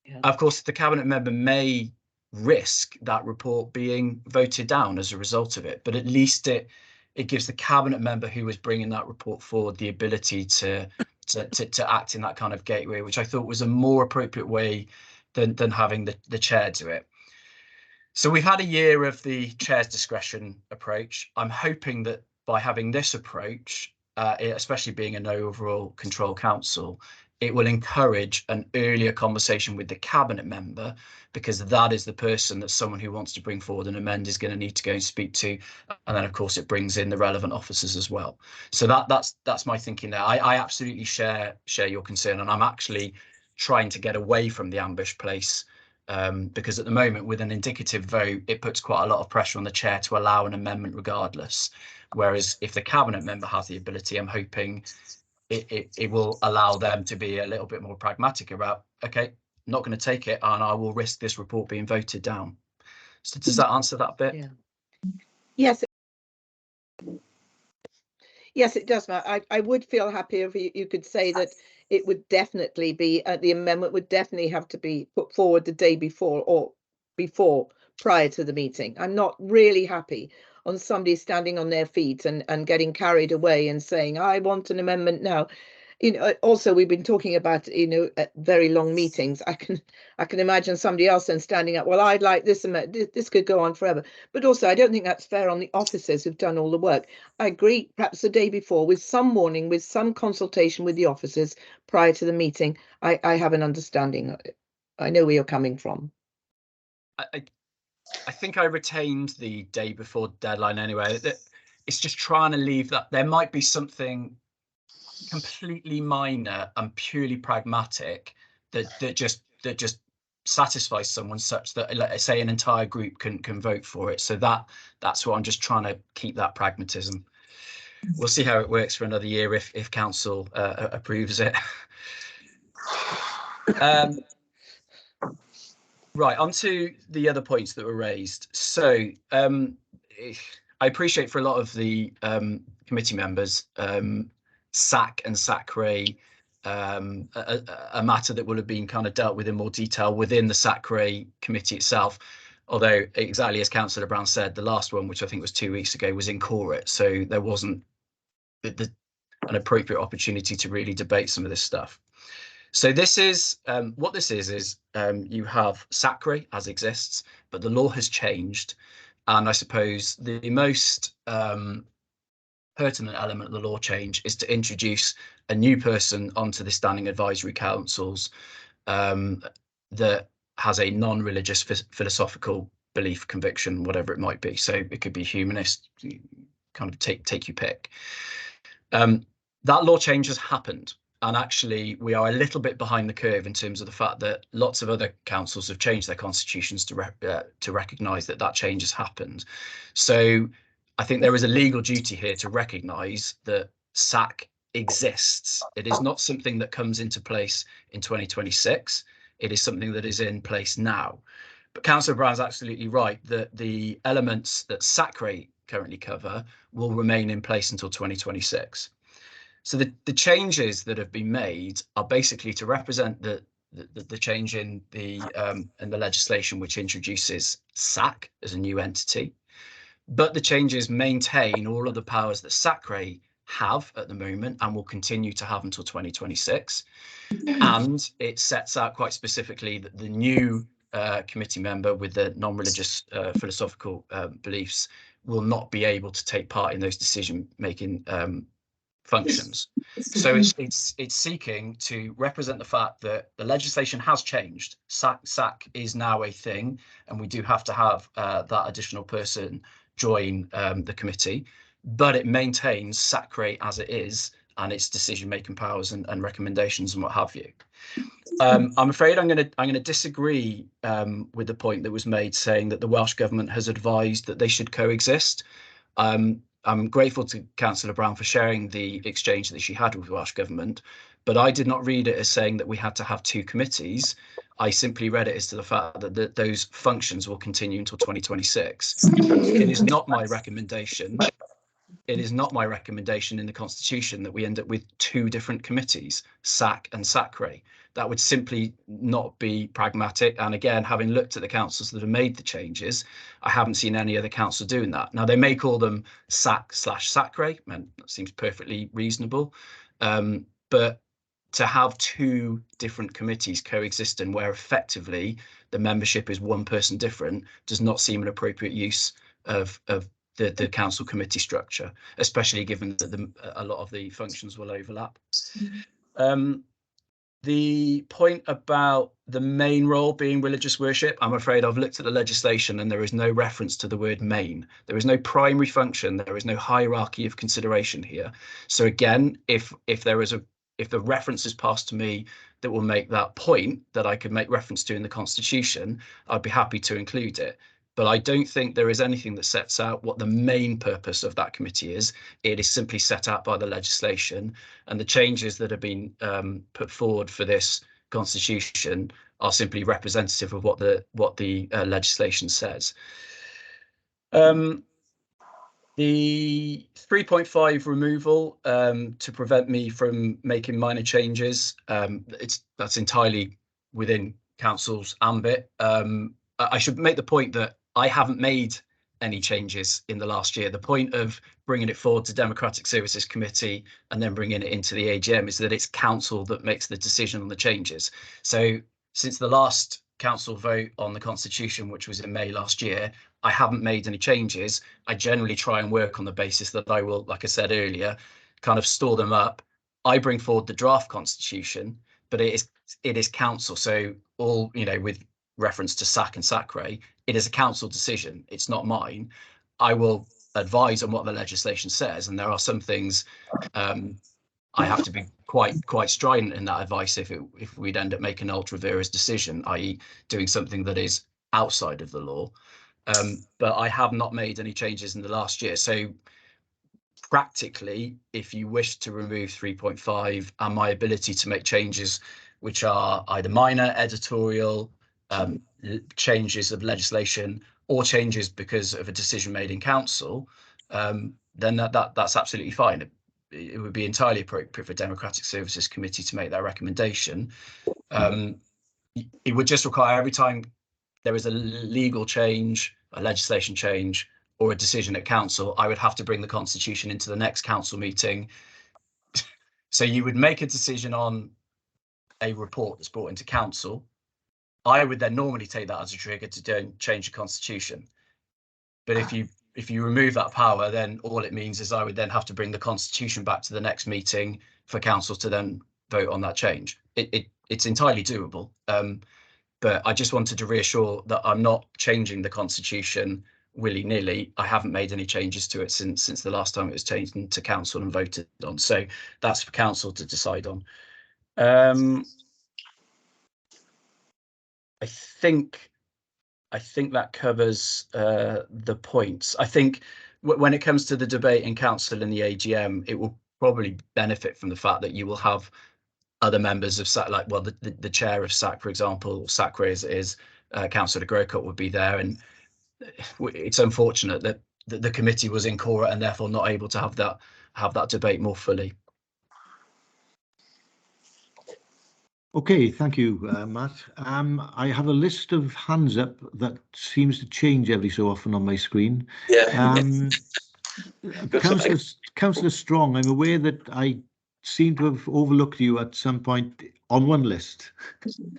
Yeah. Of course, the cabinet member may risk that report being voted down as a result of it, but at least it gives the cabinet member who was bringing that report forward the ability to act in that kind of gateway, which I thought was a more appropriate way than having the chair do it. So we've had a year of the chair's discretion approach. I'm hoping that by having this approach, especially being a no overall control council, it will encourage an earlier conversation with the cabinet member, because that is the person that someone who wants to bring forward an amend is going to need to go and speak to. And then, of course, it brings in the relevant officers as well. So that's my thinking there. I absolutely share your concern, and I'm actually trying to get away from the ambush place, because at the moment, with an indicative vote, it puts quite a lot of pressure on the chair to allow an amendment regardless. Whereas if the cabinet member has the ability, I'm hoping it will allow them to be a little bit more pragmatic about, okay, not going to take it, and I will risk this report being voted down. So does that answer that bit? Yeah. Yes. Yes, it does, Matt. I would feel happier if you could say that it would definitely be, the amendment would definitely have to be put forward the day before or prior to the meeting. I'm not really happy on somebody standing on their feet and getting carried away and saying, I want an amendment now. Also, we've been talking about, at very long meetings. I can imagine somebody else then standing up, well, I'd like this, and this could go on forever. But also, I don't think that's fair on the officers who've done all the work. I agree, perhaps the day before, with some warning, with some consultation with the officers prior to the meeting. I have an understanding of it. I know where you're coming from. I think I retained the day before deadline anyway. It's just trying to leave that. There might be something completely minor and purely pragmatic that just satisfies someone such that, let's say, an entire group can vote for it. So that's what I'm just trying to keep, that pragmatism. We'll see how it works for another year if council approves it. Right, on to the other points that were raised. So I appreciate for a lot of the committee members, SAC and SACRE, a matter that will have been kind of dealt with in more detail within the SACRE committee itself. Although, exactly as Councillor Brown said, the last one, which I think was 2 weeks ago, was in Corrit, so there wasn't an appropriate opportunity to really debate some of this stuff. So this is what this is you have SACRE as exists, but the law has changed, and I suppose the most pertinent element of the law change is to introduce a new person onto the standing advisory councils that has a non-religious philosophical belief, conviction, whatever it might be. So it could be humanist, kind of take your pick. That law change has happened. And actually, we are a little bit behind the curve in terms of the fact that lots of other councils have changed their constitutions to recognise that change has happened. So I think there is a legal duty here to recognise that SAC exists. It is not something that comes into place in 2026. It is something that is in place now. But Councillor Brown's absolutely right that the elements that SACRE currently cover will remain in place until 2026. So the changes that have been made are basically to represent the change in the legislation which introduces SAC as a new entity, but the changes maintain all of the powers that SACRE have at the moment and will continue to have until 2026. And it sets out quite specifically that the new committee member with the non-religious philosophical beliefs will not be able to take part in those decision-making functions. So it's seeking to represent the fact that the legislation has changed. SAC is now a thing, and we do have to have that additional person join the committee, but it maintains SACRE as it is and its decision-making powers and recommendations and what have you. I'm afraid I'm going to disagree with the point that was made, saying that the Welsh Government has advised that they should coexist. I'm grateful to Councillor Brown for sharing the exchange that she had with the Welsh Government, but I did not read it as saying that we had to have two committees. I simply read it as to the fact that those functions will continue until 2026. It is not my recommendation. It is not my recommendation in the Constitution that we end up with two different committees, SAC and SACRE. That would simply not be pragmatic. And again, having looked at the councils that have made the changes, I haven't seen any other council doing that. Now, they may call them SAC/SACRE, and that seems perfectly reasonable. But to have two different committees coexisting where effectively the membership is one person different does not seem an appropriate use of the council committee structure, especially given that a lot of the functions will overlap. The point about the main role being religious worship, I'm afraid I've looked at the legislation and there is no reference to the word main. There is no primary function. There is no hierarchy of consideration here. So again, if the reference is passed to me that will make that point that I could make reference to in the Constitution, I'd be happy to include it. But I don't think there is anything that sets out what the main purpose of that committee is. It is simply set out by the legislation, and the changes that have been put forward for this constitution are simply representative of what the legislation says. The 3.5 removal to prevent me from making minor changes, that's entirely within council's ambit. I should make the point that I haven't made any changes in the last year. The point of bringing it forward to Democratic Services Committee and then bringing it into the AGM is that it's council that makes the decision on the changes. So since the last council vote on the Constitution, which was in May last year, I haven't made any changes. I generally try and work on the basis that I will, like I said earlier, kind of store them up. I bring forward the draft Constitution, but it is council. So all, with reference to SAC and SACRE, it is a council decision. It's not mine. I will advise on what the legislation says, and there are some things I have to be quite strident in that advice if we'd end up making an ultra vires decision, i.e. doing something that is outside of the law. But I have not made any changes in the last year. So practically, if you wish to remove 3.5 and my ability to make changes which are either minor, editorial, changes of legislation or changes because of a decision made in council, then that's absolutely fine. It would be entirely appropriate for Democratic Services Committee to make that recommendation. It would just require every time there is a legal change, a legislation change, or a decision at council, I would have to bring the Constitution into the next council meeting. So you would make a decision on a report that's brought into council. I would then normally take that as a trigger to change the Constitution. But if you remove that power, then all it means is I would then have to bring the Constitution back to the next meeting for council to then vote on that change. It's entirely doable. But I just wanted to reassure that I'm not changing the Constitution willy-nilly. I haven't made any changes to it since the last time it was taken to council and voted on. So that's for council to decide on. I think that covers the points. I think when it comes to the debate in council and the AGM, it will probably benefit from the fact that you will have other members of SAC, like, well, the chair of SAC, for example, SACRE is Councillor Grocott would be there, and it's unfortunate that the committee was in quorum and therefore not able to have that debate more fully. Okay, thank you, Matt. I have a list of hands up that seems to change every so often on my screen. Yeah. Councillor Strong, I'm aware that I seem to have overlooked you at some point on one list,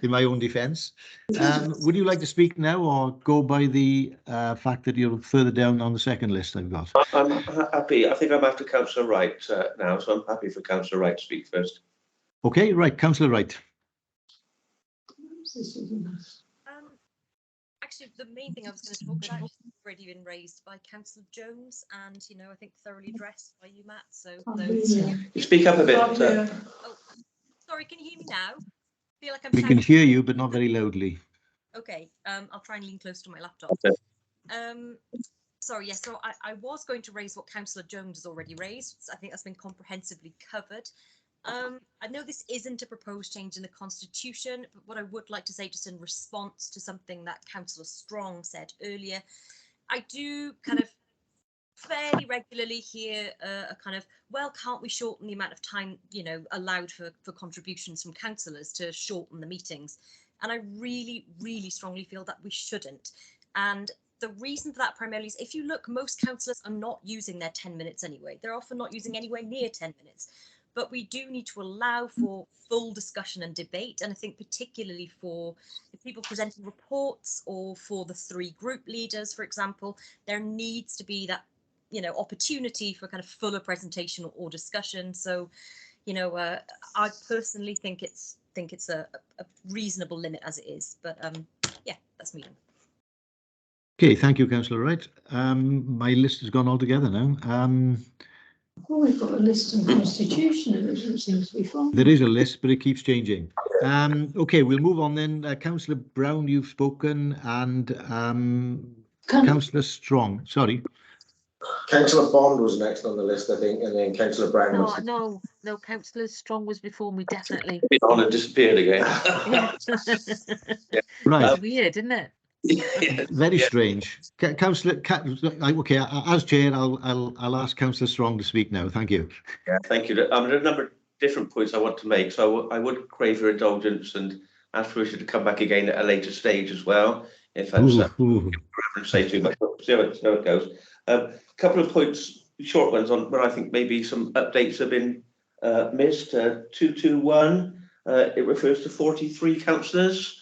in my own defence. Would you like to speak now, or go by the fact that you're further down on the second list I've got? I'm happy. I think I'm after Councillor Wright now, so I'm happy for Councillor Wright to speak first. Okay, right, Councillor Wright. Actually, the main thing I was going to talk about has already been raised by Councillor Jones, and I think thoroughly addressed by you, Matt. So those. You speak up a bit. Oh, sorry, can you hear me now? I feel like I'm. We can hear you, but not very loudly. Okay, I'll try and lean close to my laptop. Okay. Sorry, yes. So I was going to raise what Councillor Jones has already raised. I think that's been comprehensively covered. I know this isn't a proposed change in the Constitution, but what I would like to say, just in response to something that Councillor Strong said earlier, I do kind of fairly regularly hear a kind of, well, can't we shorten the amount of time, allowed for contributions from councillors to shorten the meetings? And I really, really strongly feel that we shouldn't. And the reason for that primarily is, if you look, most councillors are not using their 10 minutes anyway. They're often not using anywhere near 10 minutes. But we do need to allow for full discussion and debate. And I think particularly for the people presenting reports, or for the 3 group leaders, for example, there needs to be that, opportunity for kind of fuller presentation or discussion. So, I personally think it's a reasonable limit as it is. But yeah, that's me. Okay, thank you, Councillor Wright. My list has gone all together now. Well, we've got a list in the Constitution, and it seems to be fine. There is a list, but it keeps changing. Okay, we'll move on then. Councillor Brown, you've spoken, and Councillor Strong. Sorry. Councillor Bond was next on the list, I think, and then Councillor Brown was. No, Councillor Strong was before me, definitely. Been on and disappeared again. Yeah. Right. It's weird, isn't it? Very strange. Councillor, okay, as chair, I'll ask Councillor Strong to speak now. Thank you. Yeah, thank you. There are a number of different points I want to make, so I would crave your indulgence and ask permission to come back again at a later stage as well, if that's say too much. See how it goes. A couple of points, short ones, on where I think maybe some updates have been missed. 221, it refers to 43 councillors.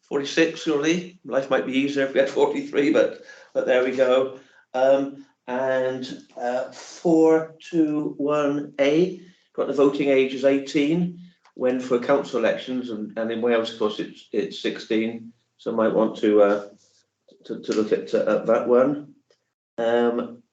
46, surely. Life might be easier if we had 43, but there we go. And 421A, got the voting age is 18, when for council elections, and in Wales, of course, it's 16. So might want to look at that one. And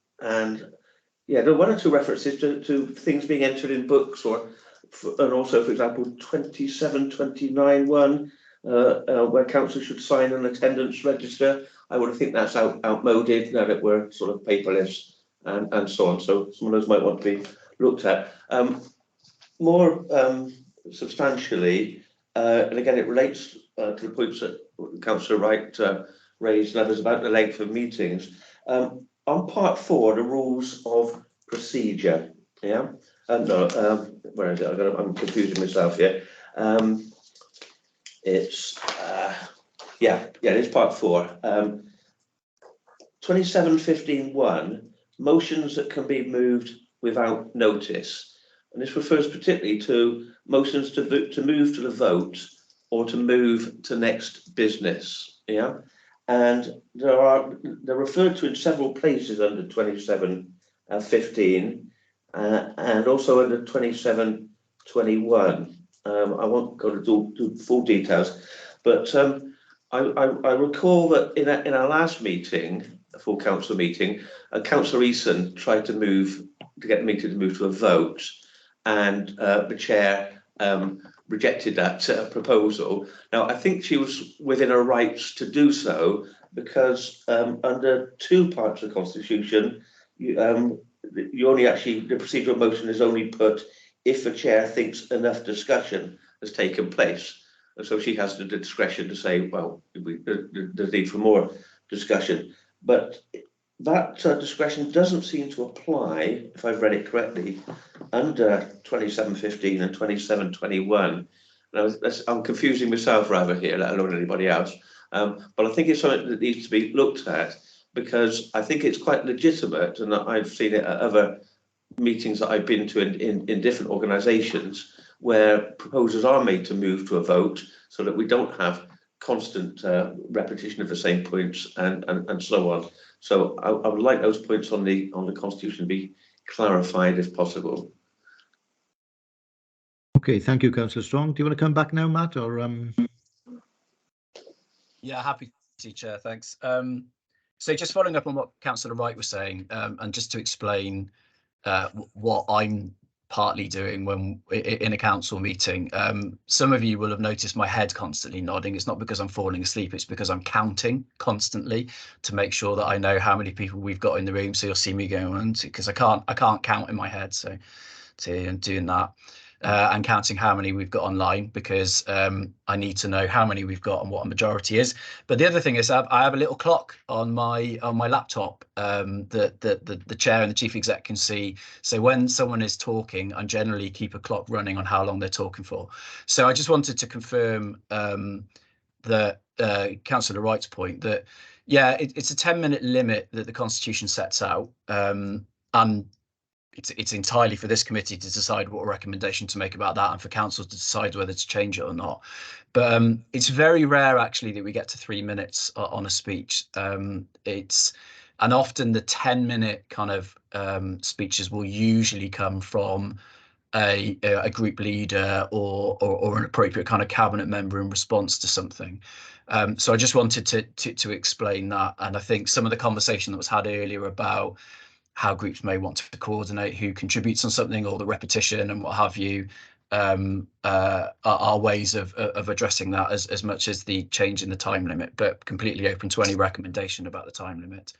yeah, there are 1 or 2 references to things being entered in books, and also, for example, 2729(1. Where council should sign an attendance register. I would think that's outmoded now that we're sort of paperless and so on. So some of those might want to be looked at. More substantially, and again, it relates to the points that Councillor Wright raised and others about the length of meetings. On part 4, the rules of procedure. Yeah. Where is it? I'm confusing myself here. It's it is part 4. 2715(1), motions that can be moved without notice, and this refers particularly to motions to move to the vote or to move to next business. Yeah, and they're referred to in several places under 2715 and also under 2721. I won't go to full details, but I recall that in our last meeting, a full council meeting, Councillor Eason tried to get the meeting to move to a vote, and the chair rejected that proposal. Now, I think she was within her rights to do so, because under 2 parts of the Constitution, you only actually, the procedural motion is only put if the chair thinks enough discussion has taken place. And so she has the discretion to say, well, there's need for more discussion. But that discretion doesn't seem to apply, if I've read it correctly, under 2715 and 2721. Now, I'm confusing myself rather here, let alone anybody else. But I think it's something that needs to be looked at. because I think it's quite legitimate, and I've seen it at other meetings that I've been to in different organisations, where proposals are made to move to a vote so that we don't have constant repetition of the same points and so on. So I would like those points on the constitution to be clarified if possible. Okay, thank you, Councillor Strong. Do you want to come back now, Matt, or Yeah, happy to, Chair. Thanks. So just following up on what Councillor Wright was saying, and just to explain what I'm partly doing when in a council meeting. Some of you will have noticed my head constantly nodding. It's not because I'm falling asleep, it's because I'm counting constantly to make sure that I know how many people we've got in the room. So you'll see me going on, because I can't count in my head. So doing that. And counting how many we've got online, because I need to know how many we've got and what a majority is. But the other thing is I have a little clock on my laptop that the chair and the chief exec can see. So when someone is talking, I generally keep a clock running on how long they're talking for. So I just wanted to confirm that Councillor Wright's point that, yeah, it's a 10-minute limit that the Constitution sets out, and it's entirely for this committee to decide what recommendation to make about that, and for council to decide whether to change it or not. But it's very rare actually that we get to 3 minutes on a speech. And often the 10-minute kind of speeches will usually come from a group leader or an appropriate kind of cabinet member in response to something. So I just wanted to explain that. And I think some of the conversation that was had earlier about how groups may want to coordinate who contributes on something, or the repetition and what have you, are ways of addressing that as much as the change in the time limit, but completely open to any recommendation about the time limit.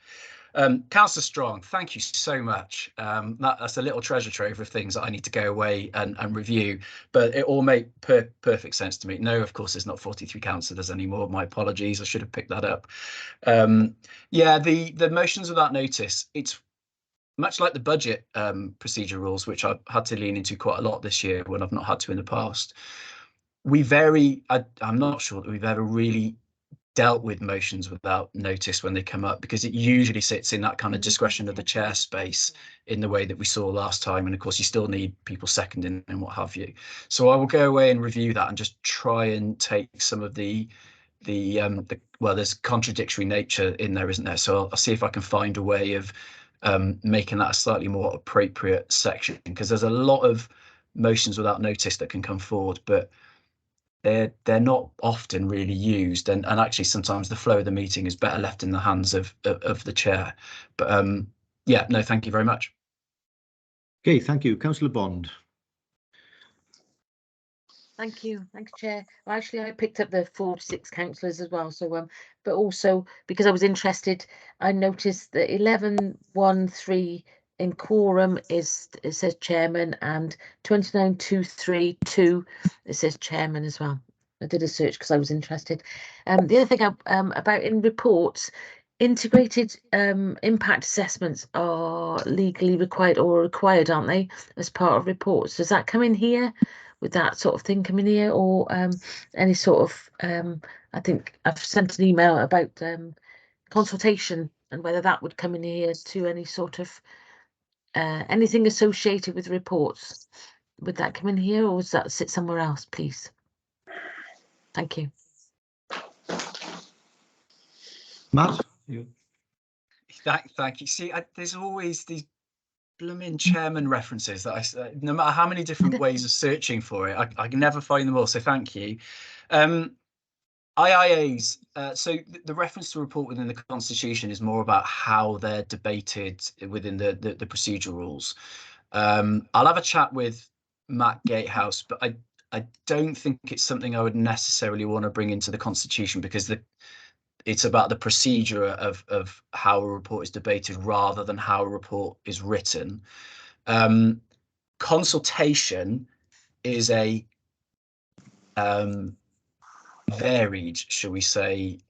Councillor Strong, thank you so much. That's a little treasure trove of things that I need to go away and review, but it all made perfect sense to me. No, of course, there's not 43 councillors anymore. My apologies, I should have picked that up. Yeah, the motions without notice, it's much like the budget procedure rules, which I've had to lean into quite a lot this year when I've not had to in the past. I'm not sure that we've ever really dealt with motions without notice when they come up, because it usually sits in that kind of discretion of the chair space in the way that we saw last time. And of course, you still need people seconding and what have you. So I will go away and review that and just try and take some of the well, there's contradictory nature in there, isn't there? So I'll see if I can find a way of making that a slightly more appropriate section, because there's a lot of motions without notice that can come forward, but they're not often really used, and actually sometimes the flow of the meeting is better left in the hands of the chair. But yeah, no, thank you very much. Okay, thank you. Councillor Bond. Thank you, thanks, Chair. Well, actually, I picked up the 4 to 6 councillors as well. So, but also because I was interested, I noticed that 11.1.3 in quorum it says chairman, and 29.2.3.2 it says chairman as well. I did a search because I was interested. The other thing about in reports, integrated impact assessments are legally required or required, aren't they, as part of reports? Does that come in here? With that sort of thing coming here, or any sort of I think I've sent an email about consultation and whether that would come in here to any sort of anything associated with reports. Would that come in here, or does that sit somewhere else, please? Thank you. Matt, Thank you. See, there's always these blooming chairman references that no matter how many different ways of searching for it, I can never find them all. So thank you. IIAs. So the reference to report within the Constitution is more about how they're debated within the procedural rules. I'll have a chat with Matt Gatehouse, but I don't think it's something I would necessarily want to bring into the Constitution, because it's about the procedure of how a report is debated rather than how a report is written. Consultation is a varied, shall we say,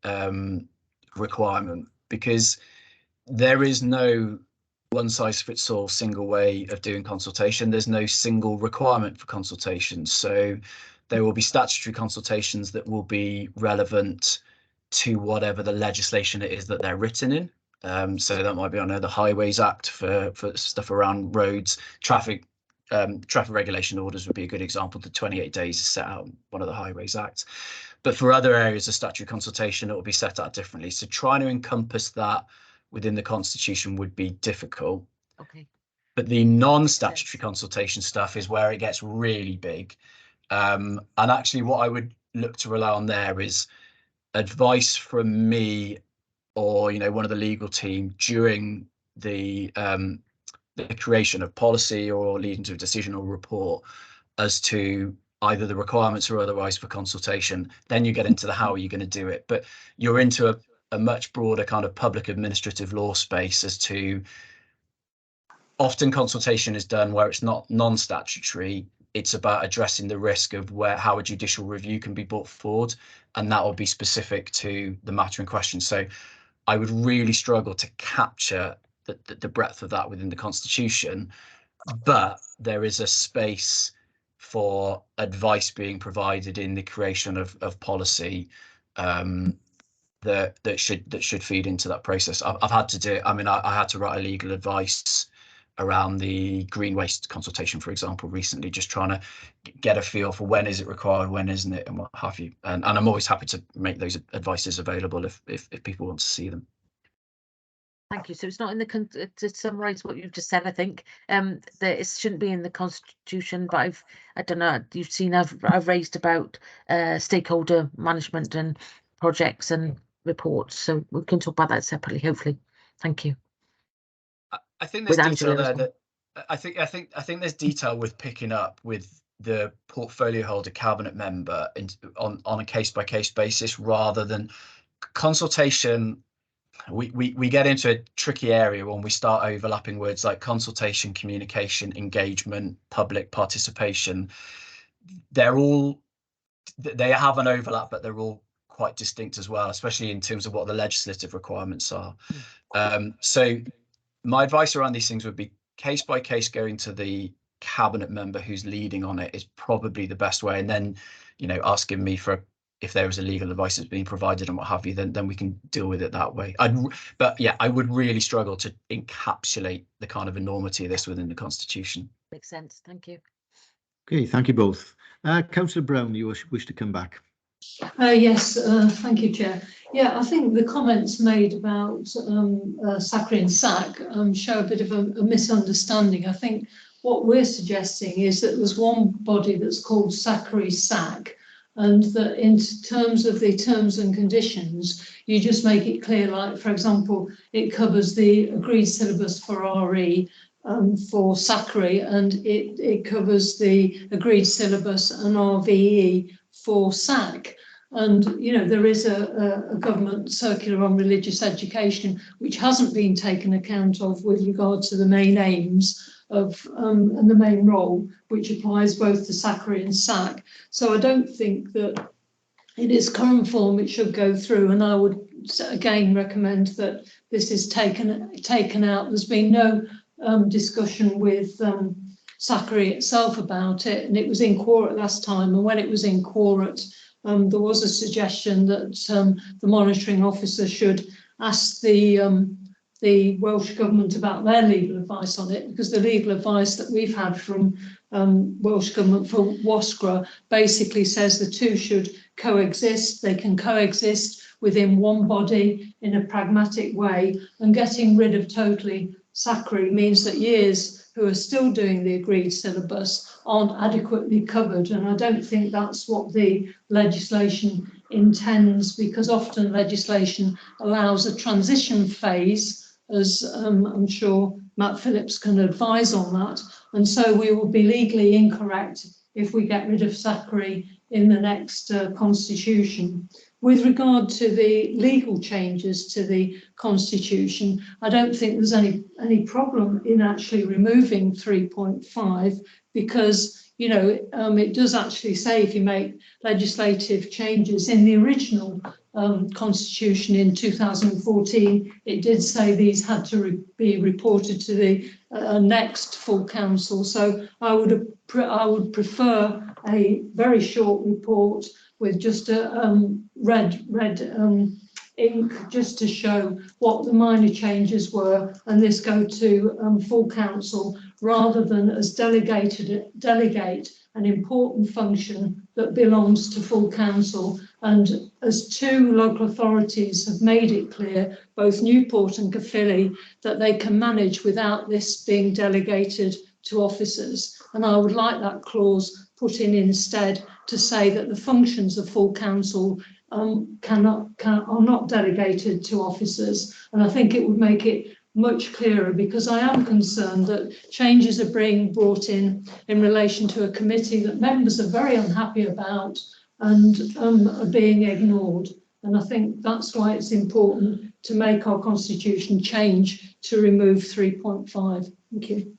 requirement, because there is no one-size-fits-all single way of doing consultation. There's no single requirement for consultation. So there will be statutory consultations that will be relevant to whatever the legislation it is that they're written in. So that might be on the Highways Act for stuff around roads. Traffic regulation orders would be a good example. The 28 days is set out in one of the Highways Act. But for other areas of statutory consultation, it will be set out differently. So trying to encompass that within the Constitution would be difficult. Okay. But the non-statutory consultation stuff is where it gets really big. And actually what I would look to rely on there is advice from me or, you know, one of the legal team during the creation of policy or leading to a decision or report as to either the requirements or otherwise for consultation. Then you get into the how are you going to do it, but you're into a much broader kind of public administrative law space as to often consultation is done where it's not non-statutory. It's about addressing the risk of how a judicial review can be brought forward, and that will be specific to the matter in question. So I would really struggle to capture the breadth of that within the Constitution, but there is a space for advice being provided in the creation of policy that should feed into that process. I've had to do. I mean, I had to write a legal advice around the green waste consultation, for example, recently, just trying to get a feel for when is it required, when isn't it, and what have you. And I'm always happy to make those advices available if people want to see them. Thank you. So it's not in the to summarise what you've just said. I think that it shouldn't be in the Constitution, but I don't know. You've seen I've raised about stakeholder management and projects and reports, so we can talk about that separately, hopefully. Thank you. I think there's detail there that I think there's detail with picking up with the portfolio holder cabinet member on a case-by-case basis rather than consultation. We get into a tricky area when we start overlapping words like consultation, communication, engagement, public participation. They have an overlap, but they're all quite distinct as well, especially in terms of what the legislative requirements are. So my advice around these things would be case by case, going to the cabinet member who's leading on it is probably the best way. And then, you know, asking me for if there is a legal advice that's being provided and what have you, then we can deal with it that way. But yeah, I would really struggle to encapsulate the kind of enormity of this within the Constitution. Makes sense. Thank you. Okay, thank you both. Councillor Brown, you wish to come back. Yes, thank you, Chair. Yeah, I think the comments made about SACRI and SAC show a bit of a misunderstanding. I think what we're suggesting is that there's one body that's called SACRI SAC, and that in terms of the terms and conditions, you just make it clear, like, for example, it covers the agreed syllabus for RE for SACRI, and it covers the agreed syllabus and RVE for SAC. And, you know, there is a government circular on religious education, which hasn't been taken account of with regard to the main aims of and the main role, which applies both to SACRI and SAC. So I don't think that in its current form it should go through, and I would again recommend that this is taken out. There's been no discussion with SACRI itself about it, and it was in Quorat last time, and when it was in Quorat, there was a suggestion that the monitoring officer should ask the Welsh Government about their legal advice on it, because the legal advice that we've had from Welsh Government for WASCRA basically says the two should coexist. They can coexist within one body in a pragmatic way, and getting rid of totally SACRI means that years who are still doing the agreed syllabus aren't adequately covered, and I don't think that's what the legislation intends, because often legislation allows a transition phase, as I'm sure Matt Phillips can advise on that, and so we will be legally incorrect if we get rid of SACRI in the next constitution. With regard to the legal changes to the Constitution, I don't think there's any problem in actually removing 3.5, because, you know, it does actually say if you make legislative changes in the original Constitution in 2014, it did say these had to be reported to the next full council. So I would prefer a very short report with just a red ink just to show what the minor changes were, and this go to full council rather than as delegate an important function that belongs to full council. And as 2 local authorities have made it clear, both Newport and Caerphilly, that they can manage without this being delegated to officers. And I would like that clause put in instead to say that the functions of full council are not delegated to officers. And I think it would make it much clearer, because I am concerned that changes are being brought in relation to a committee that members are very unhappy about and are being ignored. And I think that's why it's important to make our constitution change to remove 3.5. Thank you.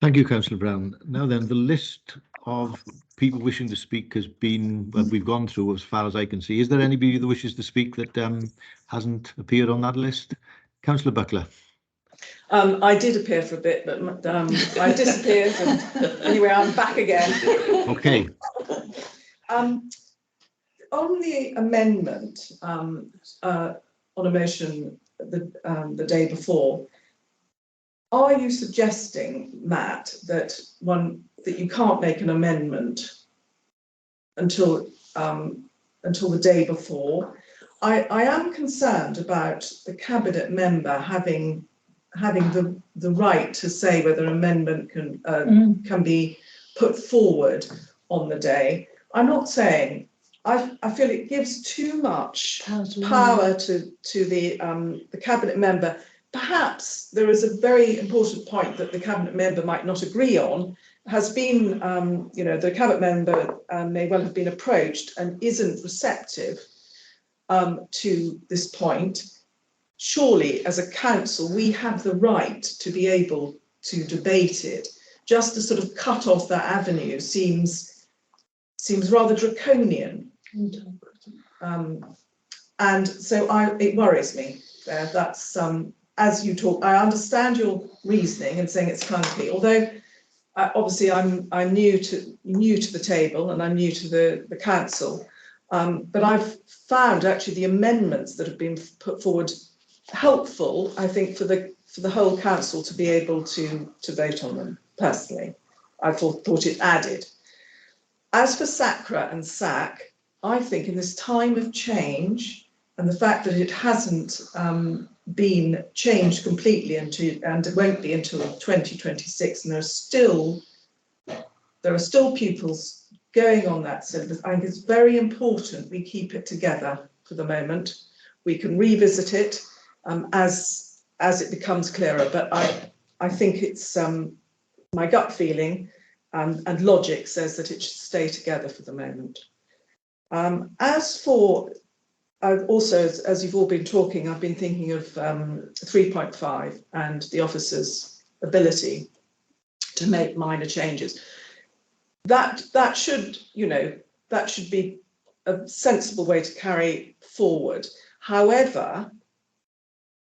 Thank you, Councillor Brown. Now then, the list of people wishing to speak has been, well, we've gone through as far as I can see. Is there anybody that wishes to speak that hasn't appeared on that list? Councillor Buckler. I did appear for a bit, but I disappeared. And anyway, I'm back again. Okay. On the amendment on a motion the day before, are you suggesting, Matt, that you can't make an amendment until the day before? I am concerned about the cabinet member having the right to say whether an amendment can be put forward on the day. I'm not saying. I feel it gives too much power to the cabinet member. Perhaps there is a very important point that the cabinet member might not agree on. Has been, the cabinet member may well have been approached and isn't receptive to this point. Surely, as a council, we have the right to be able to debate it. Just to sort of cut off that avenue seems rather draconian. And so it worries me. That's as you talk, I understand your reasoning and saying it's clunky, although obviously I'm new to the table and I'm new to the council, but I've found actually the amendments that have been put forward helpful, I think, for the whole council to be able to vote on them. Personally, I thought it added. As for SACRA and SAC, I think in this time of change and the fact that it hasn't been changed completely and it won't be until 2026, and there are still pupils going on that syllabus. I think it's very important we keep it together for the moment. We can revisit it as it becomes clearer, but I think it's my gut feeling and logic says that it should stay together for the moment. As for also, as you've all been talking, I've been thinking of 3.5 and the officer's ability to make minor changes. That should be a sensible way to carry forward. However,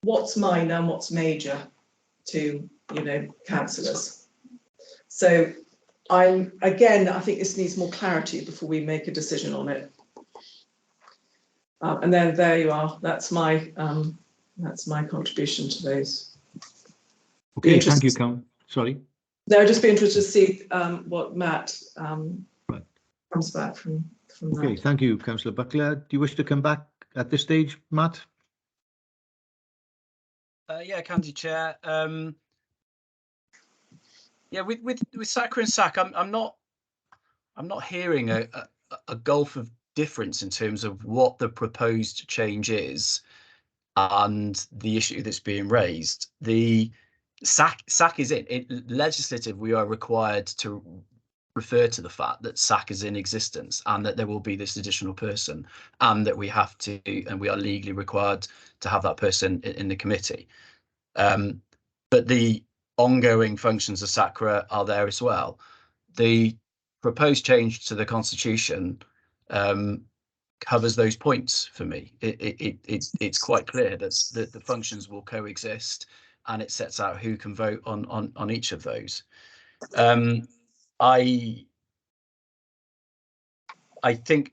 what's minor and what's major to councillors? So I think this needs more clarity before we make a decision on it. And then there you are. That's my contribution to those. Okay, thank you, Sorry. No, I'd just be interested to see what Matt comes back from that. Okay, thank you, Councillor Buckler. Do you wish to come back at this stage, Matt? Yeah, County Chair. Yeah, with SACRA and SAC, I'm not hearing a gulf of difference in terms of what the proposed change is and the issue that's being raised. The SAC is in legislative. We are required to refer to the fact that SAC is in existence and that there will be this additional person, and that we have to, and we are legally required to have that person in the committee. But the ongoing functions of SACRA are there as well. The proposed change to the constitution covers those points for me. It's quite clear that the functions will coexist, and it sets out who can vote on each of those. I think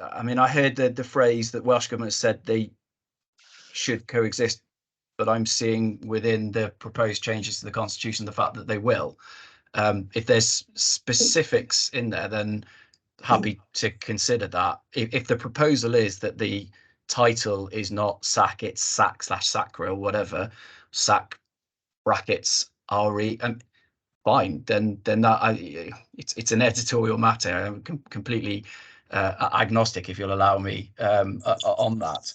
I mean, I heard the phrase that Welsh Government said they should coexist, but I'm seeing within the proposed changes to the Constitution the fact that they will. If there's specifics in there, then happy to consider that. If the proposal is that the title is not SAC, it's SAC/SACRA or whatever, SAC brackets RE, fine, then that it's an editorial matter. I'm completely agnostic, if you'll allow me, on that.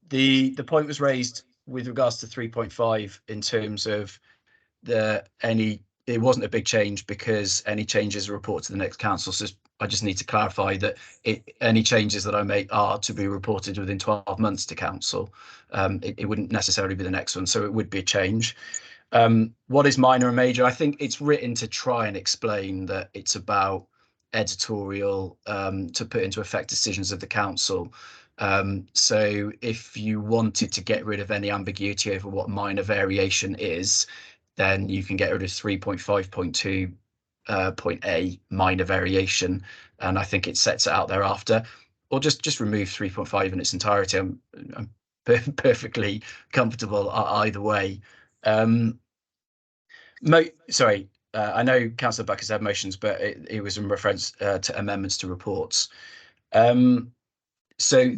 The point was raised with regards to 3.5 in terms of it wasn't a big change because any changes are reported to the next council. So I just need to clarify that any changes that I make are to be reported within 12 months to council. It wouldn't necessarily be the next one, so it would be a change. What is minor and major? I think it's written to try and explain that it's about editorial, to put into effect decisions of the council. So if you wanted to get rid of any ambiguity over what minor variation is, then you can get rid of 3.5.2 point A, minor variation, and I think it sets it out thereafter, or just remove 3.5 in its entirety. I'm perfectly comfortable either way. I know Councillor Buck has had motions, but it was in reference to amendments to reports. So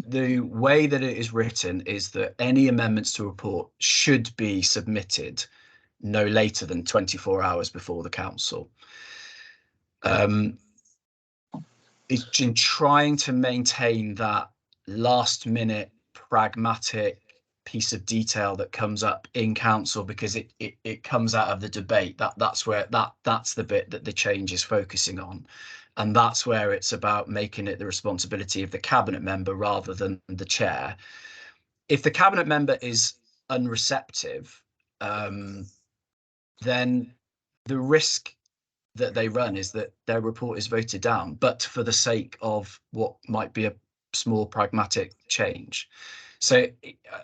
the way that it is written is that any amendments to a report should be submitted no later than 24 hours before the council. It's in trying to maintain that last minute pragmatic piece of detail that comes up in council, because it comes out of the debate. That's the bit that the change is focusing on, and that's where it's about making it the responsibility of the cabinet member rather than the chair. If the cabinet member is unreceptive, then the risk that they run is that their report is voted down, but for the sake of what might be a small pragmatic change. So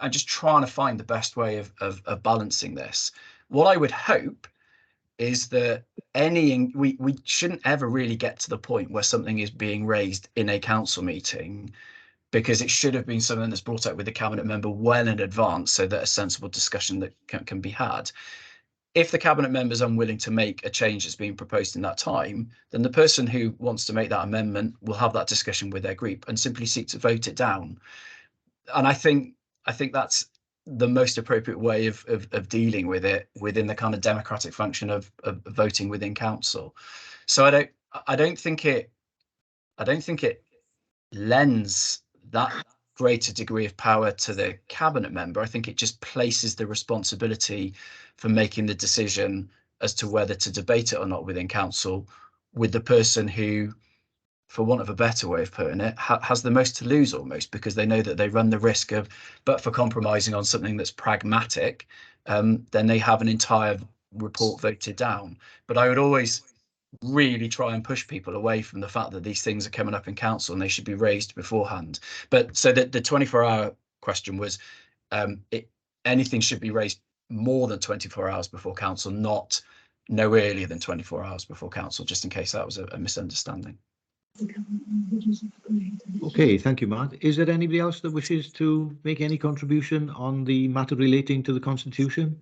I'm just trying to find the best way of balancing this. What I would hope is that we shouldn't ever really get to the point where something is being raised in a council meeting, because it should have been something that's brought up with the cabinet member well in advance, so that a sensible discussion that can be had. If the cabinet member is unwilling to make a change that's being proposed in that time, then the person who wants to make that amendment will have that discussion with their group and simply seek to vote it down. And I think that's the most appropriate way of dealing with it within the kind of democratic function of voting within council. So I don't think it lends that greater degree of power to the cabinet member. I think it just places the responsibility for making the decision as to whether to debate it or not within council with the person who, for want of a better way of putting it, has the most to lose almost, because they know that they run the risk of, but for compromising on something that's pragmatic, then they have an entire report voted down. But I would always really try and push people away from the fact that these things are coming up in council and they should be raised beforehand. But so that the 24-hour question was, anything should be raised more than 24 hours before council, not no earlier than 24 hours before council, just in case that was a misunderstanding. Okay, thank you, Matt. Is there anybody else that wishes to make any contribution on the matter relating to the Constitution?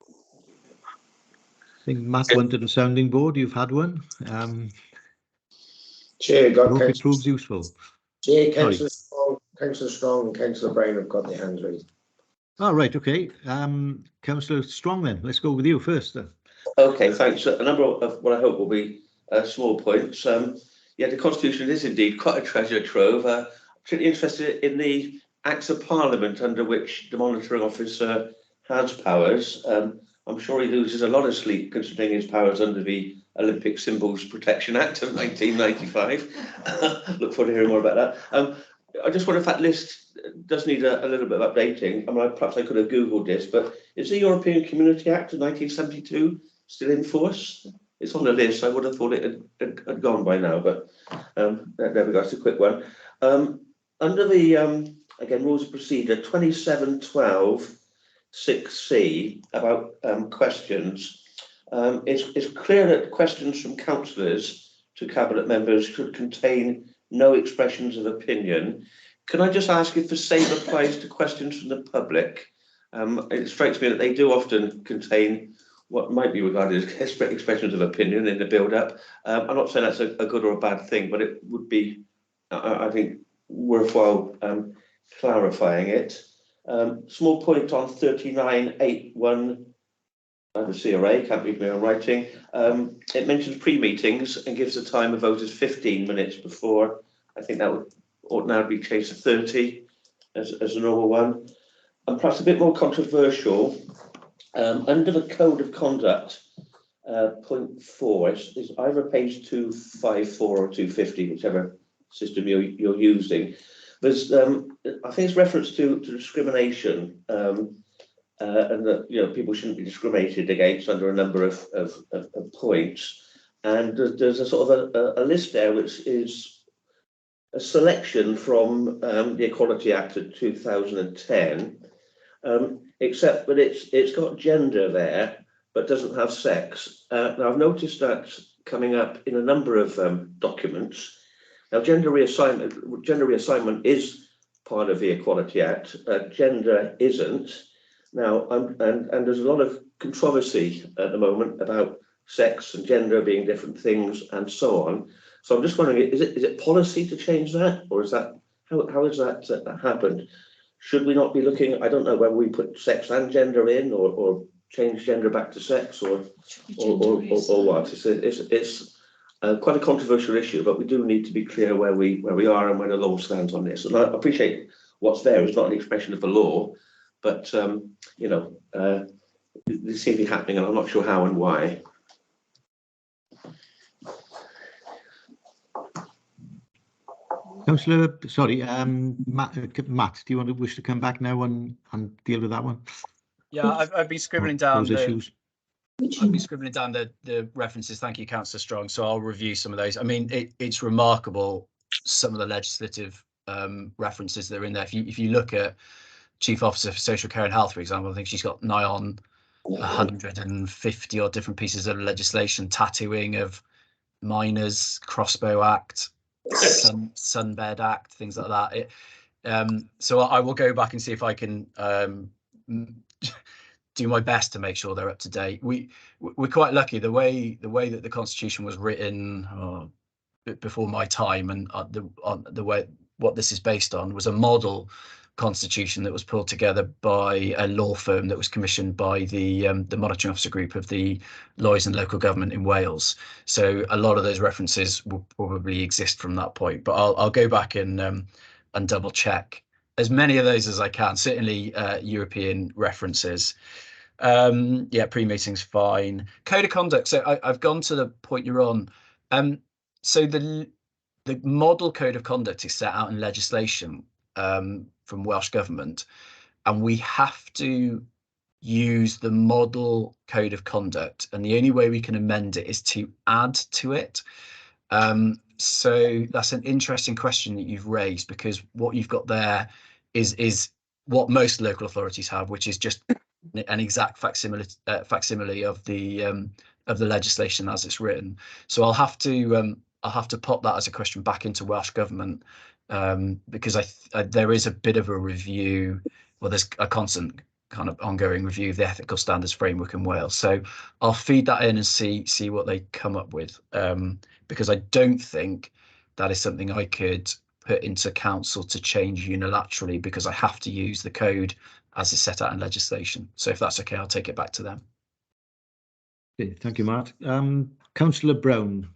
I think Matt wanted a sounding board. You've had one. Chair, got hope it proves useful. Chair, Councillor Strong and Councillor Brown have got their hands raised. Oh, right, okay. Councillor Strong, then. Let's go with you first. Then. Okay, thanks. A number of what I hope will be small points. Yeah, the Constitution is indeed quite a treasure trove. I'm particularly interested in the Acts of Parliament under which the Monitoring Officer has powers. I'm sure he loses a lot of sleep considering his powers under the Olympic Symbols Protection Act of 1995. Look forward to hearing more about that. I just wonder if that list does need a little bit of updating. I mean, perhaps I could have Googled this, but is the European Community Act of 1972 still in force? It's on the list. I would have thought it had gone by now, but there we go. It's a quick one. Under the, again, rules of procedure 27.12.6c about questions, it's clear that questions from councillors to cabinet members should contain no expressions of opinion. Can I just ask if the same applies to questions from the public? It strikes me that they do often contain what might be regarded as expressions of opinion in the build-up. I'm not saying that's a good or a bad thing, but it would be, I think, worthwhile clarifying it. Small point on 3981, the CRA, can't read my own writing. It mentions pre-meetings and gives the time of voters 15 minutes before. I think that would ordinarily be changed to 30 as a normal one. And perhaps a bit more controversial, under the code of conduct, point 4 is either page 254 or 250, whichever system you're using. There's, I think it's reference to discrimination, and that people shouldn't be discriminated against under a number of points. And there's a sort of a list there which is a selection from the Equality Act of 2010, except that it's got gender there, but doesn't have sex. Now I've noticed that coming up in a number of documents. Now gender reassignment is part of the Equality Act. Gender isn't. Now and there's a lot of controversy at the moment about sex and gender being different things and so on. So I'm just wondering, is it policy to change that, or is that how has that happened? Should we not be looking? I don't know whether we put sex and gender in, or change gender back to sex, or what. It's quite a controversial issue, but we do need to be clear where we are and where the law stands on this. And I appreciate what's there is not an expression of the law, but this seems to be happening, and I'm not sure how and why. Councillor, sorry, Matt, do you wish to come back now and deal with that one? Yeah, I've been scribbling down those issues. I've been scribbling down the references. Thank you, Councillor Strong. So I'll review some of those. I mean, it's remarkable, some of the legislative references that are in there. If you look at Chief Officer for Social Care and Health, for example, I think she's got nigh on 150 odd different pieces of legislation, tattooing of minors, Crossbow Act, Sunbed Act, things like that. So I will go back and see if I can do my best to make sure they're up to date. We're quite lucky. The way that the Constitution was written before my time, and the way what this is based on was a model constitution that was pulled together by a law firm that was commissioned by the monitoring officer group of the Lawyers and Local Government in Wales. So a lot of those references will probably exist from that point, but I'll go back and double check as many of those as I can. Certainly European references. Yeah, pre-meeting's fine. Code of conduct. So I've gone to the point you're on. So the model code of conduct is set out in legislation from Welsh Government, and we have to use the model code of conduct, and the only way we can amend it is to add to it. So that's an interesting question that you've raised, because what you've got there is what most local authorities have, which is just an exact facsimile of the legislation as it's written. So I'll have to pop that as a question back into Welsh Government, because there is a bit of a review. Well, there's a constant kind of ongoing review of the ethical standards framework in Wales. So I'll feed that in and see what they come up with, because I don't think that is something I could put into council to change unilaterally, because I have to use the code as it's set out in legislation. So if that's okay, I'll take it back to them. Okay, thank you, Matt. Councillor Brown,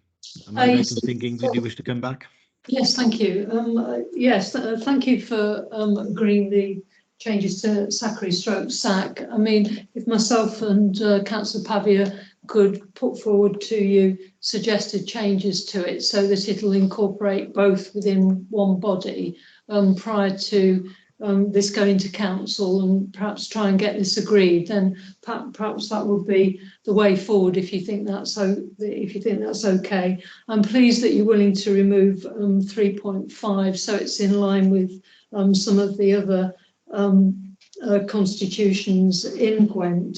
am I right in thinking, did you wish to come back? Yes, thank you. Yes, thank you for agreeing the changes to SAC. I mean, if myself and Councillor Pavia could put forward to you suggested changes to it so that it'll incorporate both within one body prior to this going to council, and perhaps try and get this agreed, then perhaps that would be the way forward, if you think that's okay. I'm pleased that you're willing to remove 3.5, so it's in line with some of the other constitutions in Gwent.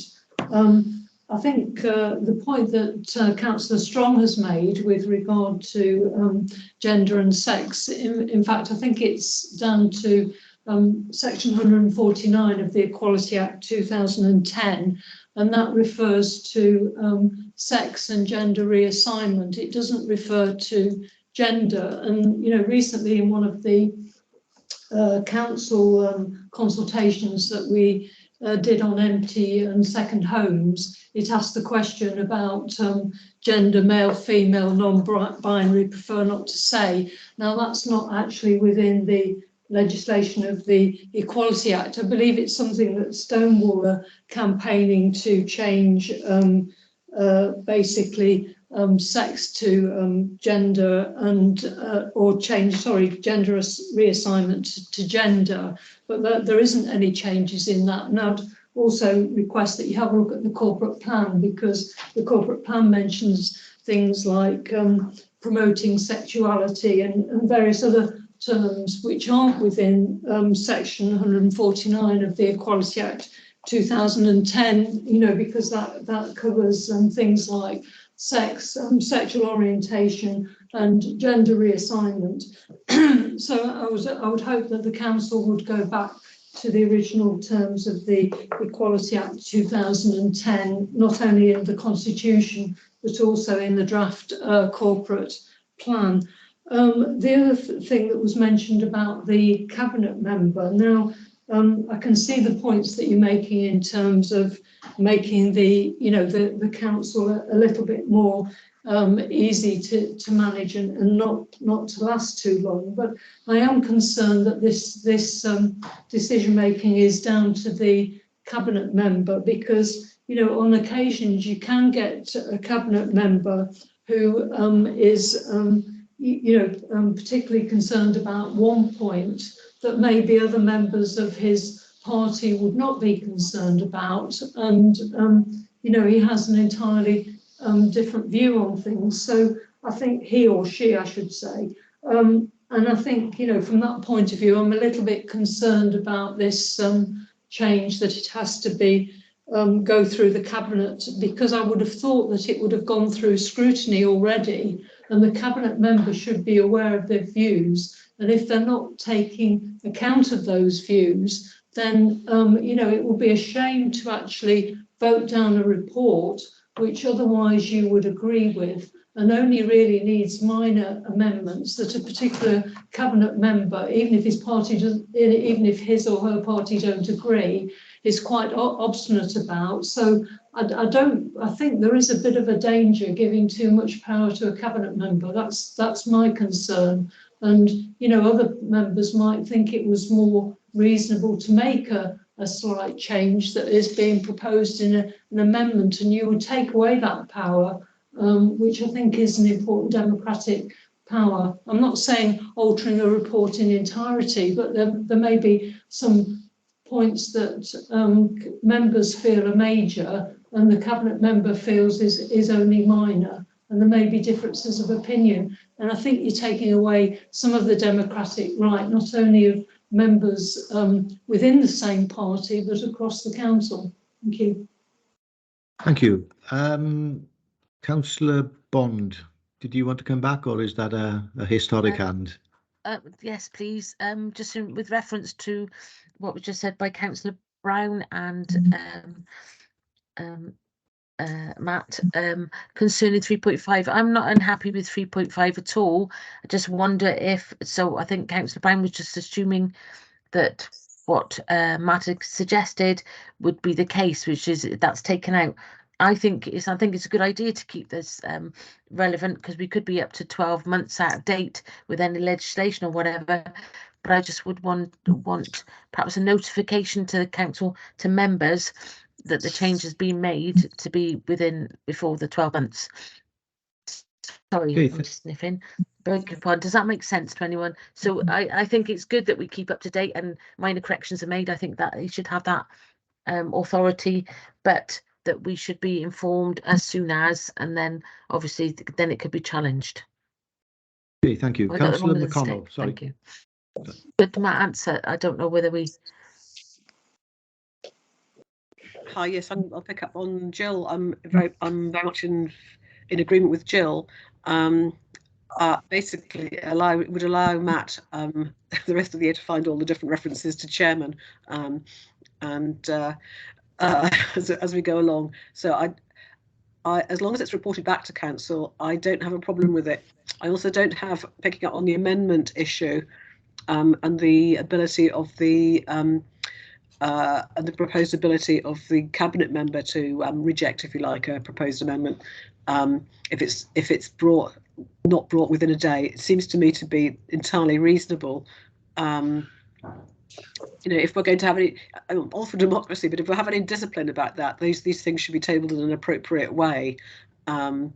I think the point that Councillor Strong has made with regard to gender and sex, in fact, I think it's down to section 149 of the Equality Act 2010, and that refers to sex and gender reassignment. It doesn't refer to gender. And, you know, recently in one of the council consultations that we did on empty and second homes, it asked the question about gender, male, female, non-binary, prefer not to say. Now that's not actually within the legislation of the Equality Act. I believe it's something that Stonewall are campaigning to change, basically sex to gender, and or change, sorry, gender reassignment to gender, but there isn't any changes in that. And I'd also request that you have a look at the corporate plan, because the corporate plan mentions things like promoting sexuality and various other terms which aren't within section 149 of the Equality Act 2010, you know, because that covers things like sex, sexual orientation and gender reassignment. So I would hope that the council would go back to the original terms of the Equality Act 2010, not only in the Constitution, but also in the draft corporate plan. The other thing that was mentioned about the cabinet member, now I can see the points that you're making in terms of making the, you know, the council a little bit more easy to manage and not to last too long. But I am concerned that this decision making is down to the cabinet member, because, you know, on occasions you can get a cabinet member who is particularly concerned about one point that maybe other members of his party would not be concerned about, and he has an entirely different view on things. So I think he or she, I should say, and I think, you know, from that point of view, I'm a little bit concerned about this change, that it has to be go through the cabinet, because I would have thought that it would have gone through scrutiny already, and the cabinet members should be aware of their views. And if they're not taking account of those views, then it will be a shame to actually vote down a report which otherwise you would agree with, and only really needs minor amendments that a particular cabinet member, even if his or her party don't agree, is quite obstinate about. So I think there is a bit of a danger giving too much power to a cabinet member. That's my concern. And, you know, other members might think it was more reasonable to make a slight change that is being proposed in an amendment, and you would take away that power, which I think is an important democratic power. I'm not saying altering a report in entirety, but there may be some points that members feel are major and the cabinet member feels is only minor, and there may be differences of opinion. And I think you're taking away some of the democratic right, not only of members within the same party, but across the council. Thank you. Thank you. Councillor Bond, did you want to come back, or is that a historic hand? Yes, please. Just with reference to what was just said by Councillor Brown and Matt, concerning 3.5, I'm not unhappy with 3.5 at all. I just wonder if, so I think Councillor Brown was just assuming that what Matt had suggested would be the case, which is that's taken out. I think it's a good idea to keep this relevant, because we could be up to 12 months out of date with any legislation or whatever. But I just would want perhaps a notification to the council, to members, that the change has been made to be before the 12 months. Sorry, Okay, I'm sniffing. Beg your pardon. Does that make sense to anyone? So I think it's good that we keep up to date and minor corrections are made. I think that you should have that authority, but that we should be informed as soon as, and then obviously then it could be challenged. Okay, thank you. Councillor McConnell, sorry. Thank you. But my answer, I don't know whether we... Hi, yes, I'll pick up on Jill. I'm very much in agreement with Jill. Basically, would allow Matt the rest of the year to find all the different references to chairman, as we go along. So I, as long as it's reported back to council, I don't have a problem with it. I also don't have picking up on the amendment issue, and the ability of the and the proposed ability of the cabinet member to reject, if you like, a proposed amendment if it's not brought within a day. It seems to me to be entirely reasonable. If we're going to have any, I'm all for democracy, but if we have any discipline about that, these things should be tabled in an appropriate way. And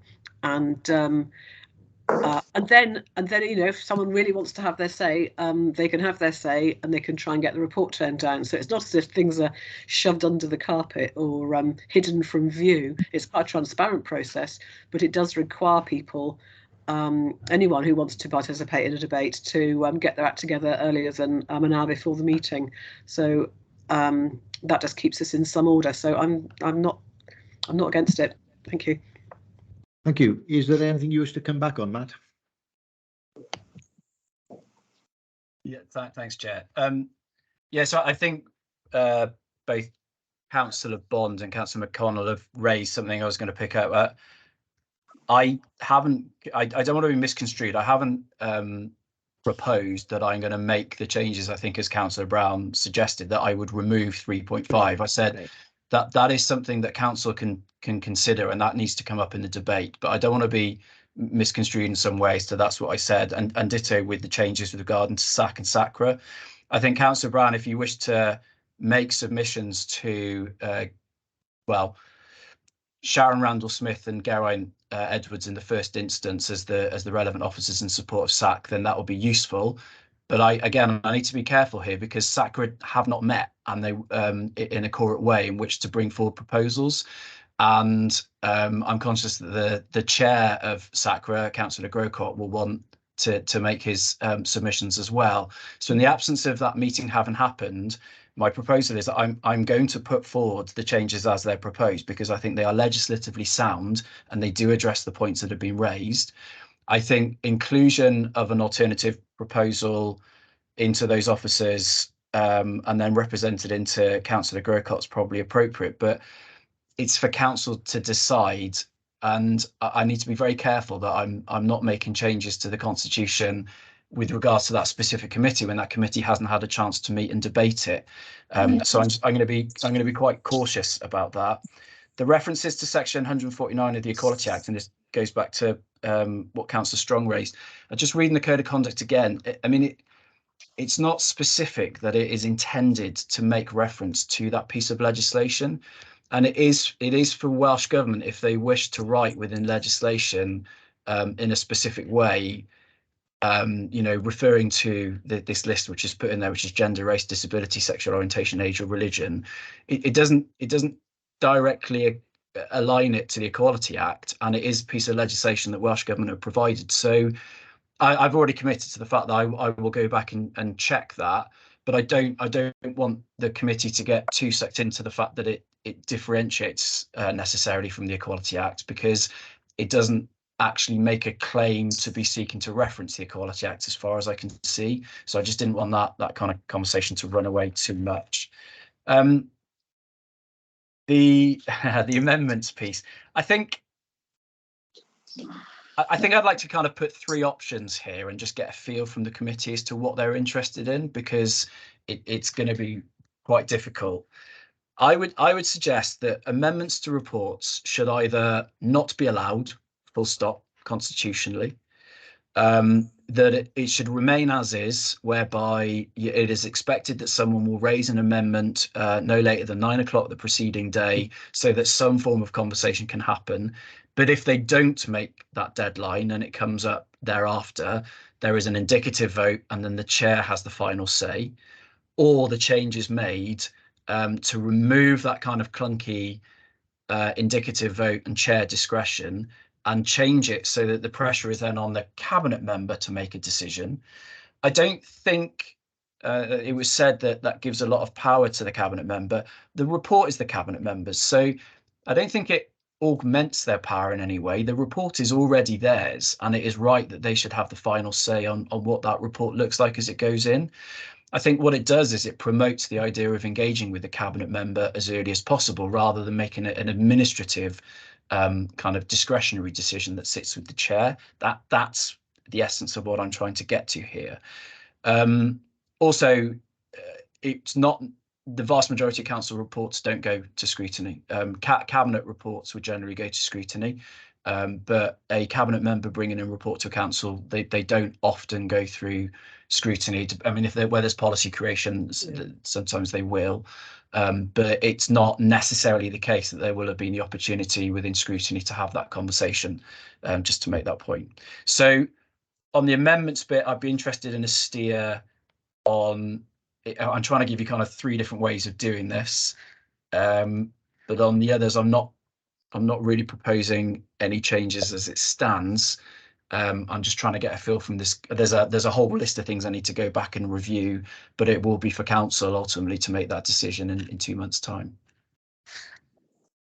then if someone really wants to have their say, they can have their say, and they can try and get the report turned down. So it's not as if things are shoved under the carpet or hidden from view. It's quite a transparent process, but it does require people, anyone who wants to participate in a debate, to get their act together earlier than an hour before the meeting. So that just keeps us in some order. So I'm not against it. Thank you. Thank you. Is there anything you wish to come back on, Matt? Yeah, thanks, Chair. So I think both Councillor Bond and Councillor McConnell have raised something I was going to pick up. I don't want to be misconstrued. I haven't proposed that I'm going to make the changes, I think, as Councillor Brown suggested, that I would remove 3.5. I said that is something that council can consider, and that needs to come up in the debate. But I don't want to be misconstrued in some way, so that's what I said. And ditto with the changes with regard to SAC and SACRA. I think, Councillor Brown, if you wish to make submissions to Sharon Randall-Smith and Geraint Edwards in the first instance as the relevant officers in support of SAC, then that will be useful. But I need to be careful here, because SACRA have not met, and they in a correct way in which to bring forward proposals. And I'm conscious that the chair of SACRA, Councillor Grocott, will want to make his submissions as well. So in the absence of that meeting having happened, my proposal is that I'm going to put forward the changes as they're proposed, because I think they are legislatively sound and they do address the points that have been raised. I think inclusion of an alternative proposal into those officers and then represented into Councillor Grocott's probably appropriate, but it's for council to decide. And I need to be very careful that I'm not making changes to the constitution with regards to that specific committee when that committee hasn't had a chance to meet and debate it. So I'm going to be quite cautious about that. The references to section 149 of the Equality Act, and this goes back to what Councillor Strong raised. Just reading the Code of Conduct again, it's not specific that it is intended to make reference to that piece of legislation. And it is for Welsh Government, if they wish to write within legislation in a specific way, referring to this list which is put in there, which is gender, race, disability, sexual orientation, age, or religion. It doesn't directly align it to the Equality Act, and it is a piece of legislation that Welsh Government have provided. So I've already committed to the fact that I will go back and check that, but I don't want the committee to get too sucked into the fact that it differentiates necessarily from the Equality Act, because it doesn't actually make a claim to be seeking to reference the Equality Act as far as I can see. So I just didn't want that kind of conversation to run away too much. The amendments piece, I think I'd like to kind of put three options here and just get a feel from the committee as to what they're interested in, because it's going to be quite difficult. I would suggest that amendments to reports should either not be allowed, full stop, constitutionally, that it should remain as is, whereby it is expected that someone will raise an amendment no later than 9 o'clock the preceding day, so that some form of conversation can happen. But if they don't make that deadline and it comes up thereafter, there is an indicative vote, and then the chair has the final say, or the change is made to remove that kind of clunky indicative vote and chair discretion, and change it so that the pressure is then on the cabinet member to make a decision. I don't think it was said that that gives a lot of power to the cabinet member. The report is the cabinet members, so I don't think it augments their power in any way. The report is already theirs, and it is right that they should have the final say on what that report looks like as it goes in. I think what it does is it promotes the idea of engaging with the cabinet member as early as possible, rather than making it an administrative kind of discretionary decision that sits with the chair. That's the essence of what I'm trying to get to here. Also, it's not, the vast majority of council reports don't go to scrutiny. Cabinet reports would generally go to scrutiny, but a cabinet member bringing in a report to council, they don't often go through scrutiny. I mean, where there's policy creation, sometimes they will, but it's not necessarily the case that there will have been the opportunity within scrutiny to have that conversation, just to make that point. So on the amendments bit, I'd be interested in a steer on, I'm trying to give you kind of 3 different ways of doing this, but on the others, I'm not really proposing any changes as it stands. I'm just trying to get a feel from this. There's a whole list of things I need to go back and review, but it will be for council ultimately to make that decision in 2 months' time.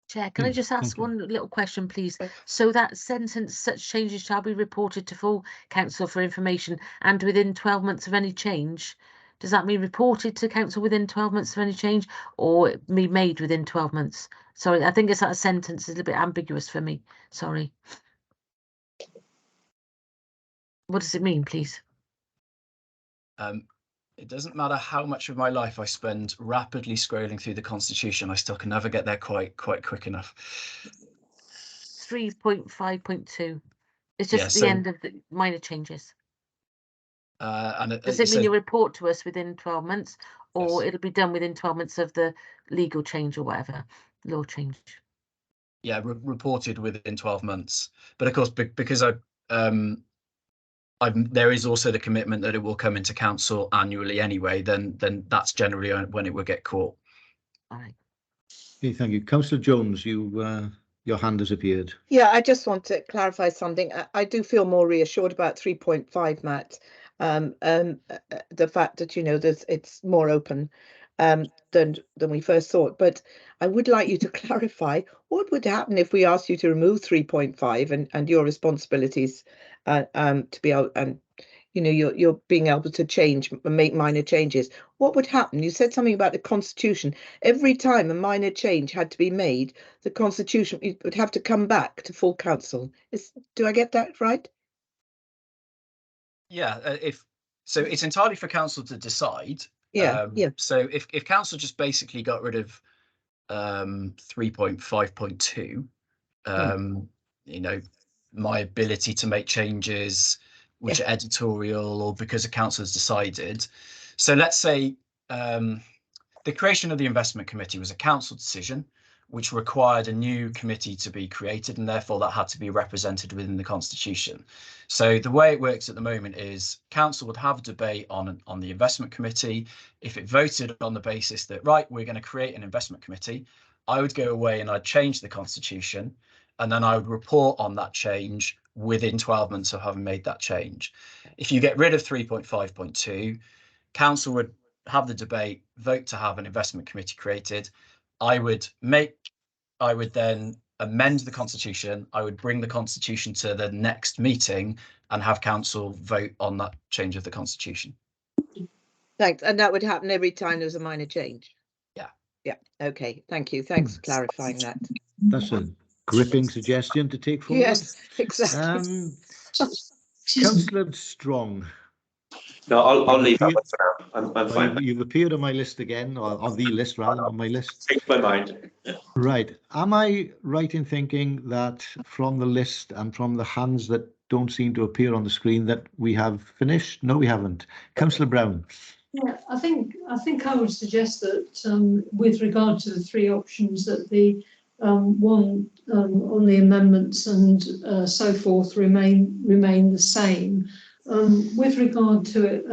Chair, can I just ask one little question, please? So that sentence, such changes shall be reported to full council for information and within 12 months of any change. Does that mean reported to council within 12 months of any change, or be made within 12 months? Sorry, I think it's that sentence is a little bit ambiguous for me. Sorry. What does it mean, please? It doesn't matter how much of my life I spend rapidly scrolling through the Constitution, I still can never get there quite quick enough. 3.5.2. It's just the end of the minor changes. Does it mean you report to us within 12 months, or it'll be done within 12 months of the legal change or whatever, law change? Yeah, reported within 12 months. But of course, because there is also the commitment that it will come into council annually anyway, then that's generally when it will get caught. All right. Okay, thank you. Councillor Jones, your hand has appeared. Yeah, I just want to clarify something. I do feel more reassured about 3.5, Matt. The fact that, you know, it's more open than we first thought. But I would like you to clarify what would happen if we asked you to remove 3.5 and your responsibilities to be able, and you know, you're being able to change, make minor changes. What would happen? You said something about the Constitution. Every time a minor change had to be made, the Constitution would have to come back to full council. Do I get that right? Yeah, so it's entirely for council to decide. Yeah. So if council just basically got rid of 3.5.2, you know, my ability to make changes which are editorial or because a council has decided. So let's say the creation of the investment committee was a council decision, which required a new committee to be created, and therefore that had to be represented within the Constitution. So the way it works at the moment is council would have a debate on the investment committee. If it voted on the basis that, right, we're going to create an investment committee, I would go away and I'd change the Constitution, and then I would report on that change within 12 months of having made that change. If you get rid of 3.5.2, council would have the debate, vote to have an investment committee created. I would then amend the Constitution. I would bring the Constitution to the next meeting and have council vote on that change of the Constitution. Thanks. And that would happen every time there's a minor change? Yeah. Yeah. Okay. Thank you. Thanks for clarifying that. That's a gripping suggestion to take forward. Yes, exactly. Councillor Strong. No, I'll leave that one for now. I'm fine. You've appeared on my list again, or on the list rather, on my list. Changed my mind. Right. Am I right in thinking that from the list and from the hands that don't seem to appear on the screen that we have finished? No, we haven't. Councillor Brown. Yeah, I think I would suggest that with regard to the 3 options, that the one on the amendments and so forth remain the same. With regard to it,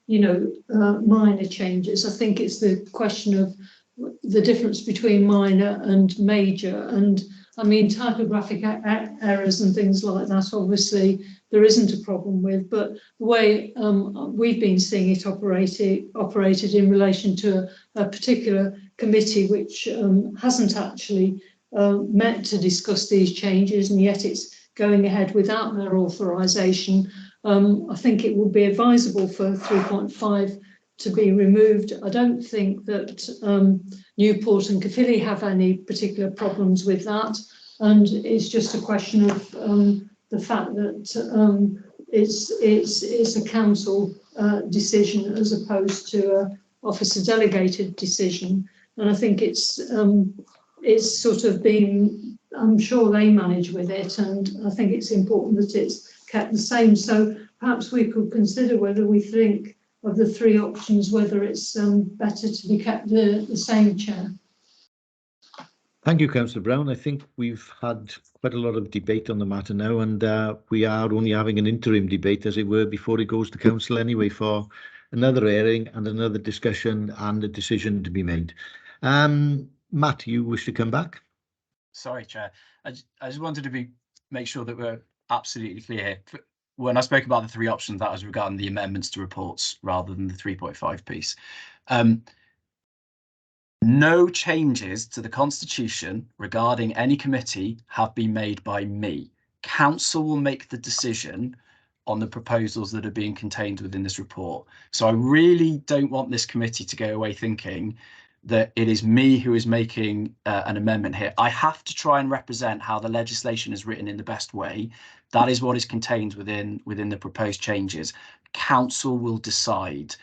you know, minor changes, I think it's the question of the difference between minor and major, and I mean, typographic errors and things like that, obviously, there isn't a problem with, but the way we've been seeing it operated in relation to a particular committee which hasn't actually met to discuss these changes, and yet it's going ahead without their authorisation. I think it would be advisable for 3.5 to be removed. I don't think that Newport and Caerphilly have any particular problems with that, and it's just a question of the fact that it's a council decision as opposed to a officer delegated decision, and I think it's sort of been, I'm sure they manage with it, and I think it's important that it's kept the same. So perhaps we could consider whether we think of the three options, whether it's better to be kept the same, Chair. Thank you, Councillor Brown. I think we've had quite a lot of debate on the matter now, and we are only having an interim debate, as it were, before it goes to council anyway, for another airing and another discussion and a decision to be made. Matt, you wish to come back? Sorry, Chair. I just wanted to make sure that we're absolutely clear. When I spoke about the three options, that was regarding the amendments to reports rather than the 3.5 piece. No changes to the Constitution regarding any committee have been made by me. Council will make the decision on the proposals that are being contained within this report. So I really don't want this committee to go away thinking that it is me who is making an amendment here. I have to try and represent how the legislation is written in the best way. That is what is contained within the proposed changes. Council will decide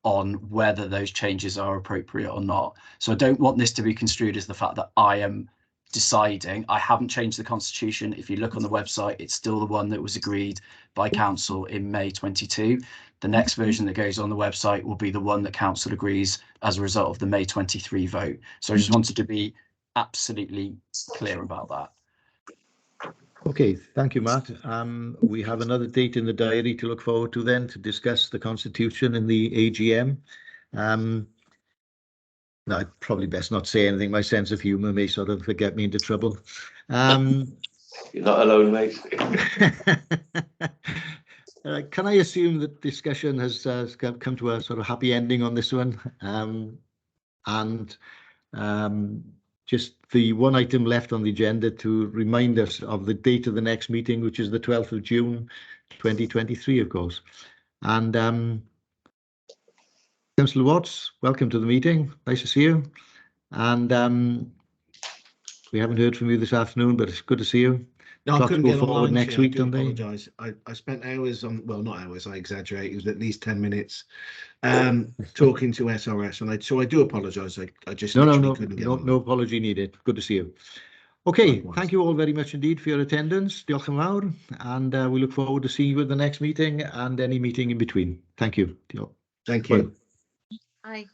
on whether those changes are appropriate or not. So I don't want this to be construed as the fact that I am deciding. I haven't changed the Constitution. If you look on the website, it's still the one that was agreed by Council in May 22. The next version that goes on the website will be the one that Council agrees as a result of the May 23 vote. So I just wanted to be absolutely clear about that. Okay, thank you, Matt. We have another date in the diary to look forward to then to discuss the Constitution in the AGM. No, I'd probably best not say anything. My sense of humour may sort of get me into trouble. You're not alone, mate. Can I assume that discussion has come to a sort of happy ending on this one? Just the one item left on the agenda to remind us of the date of the next meeting, which is the 12th of June, 2023, of course. And Councillor Watts, welcome to the meeting. Nice to see you. And we haven't heard from you this afternoon, but it's good to see you. No, I couldn't get forward online next Chair. week, I do don't they? apologise. I spent hours on, well, not hours, I exaggerate. It was at least 10 minutes talking to SRS, and so I do apologise. I just literally couldn't get online. No apology needed. Good to see you. Okay, Likewise. Thank you all very much indeed for your attendance. Diolch yn fawr, and we look forward to seeing you at the next meeting and any meeting in between. Thank you. Thank you. Aye.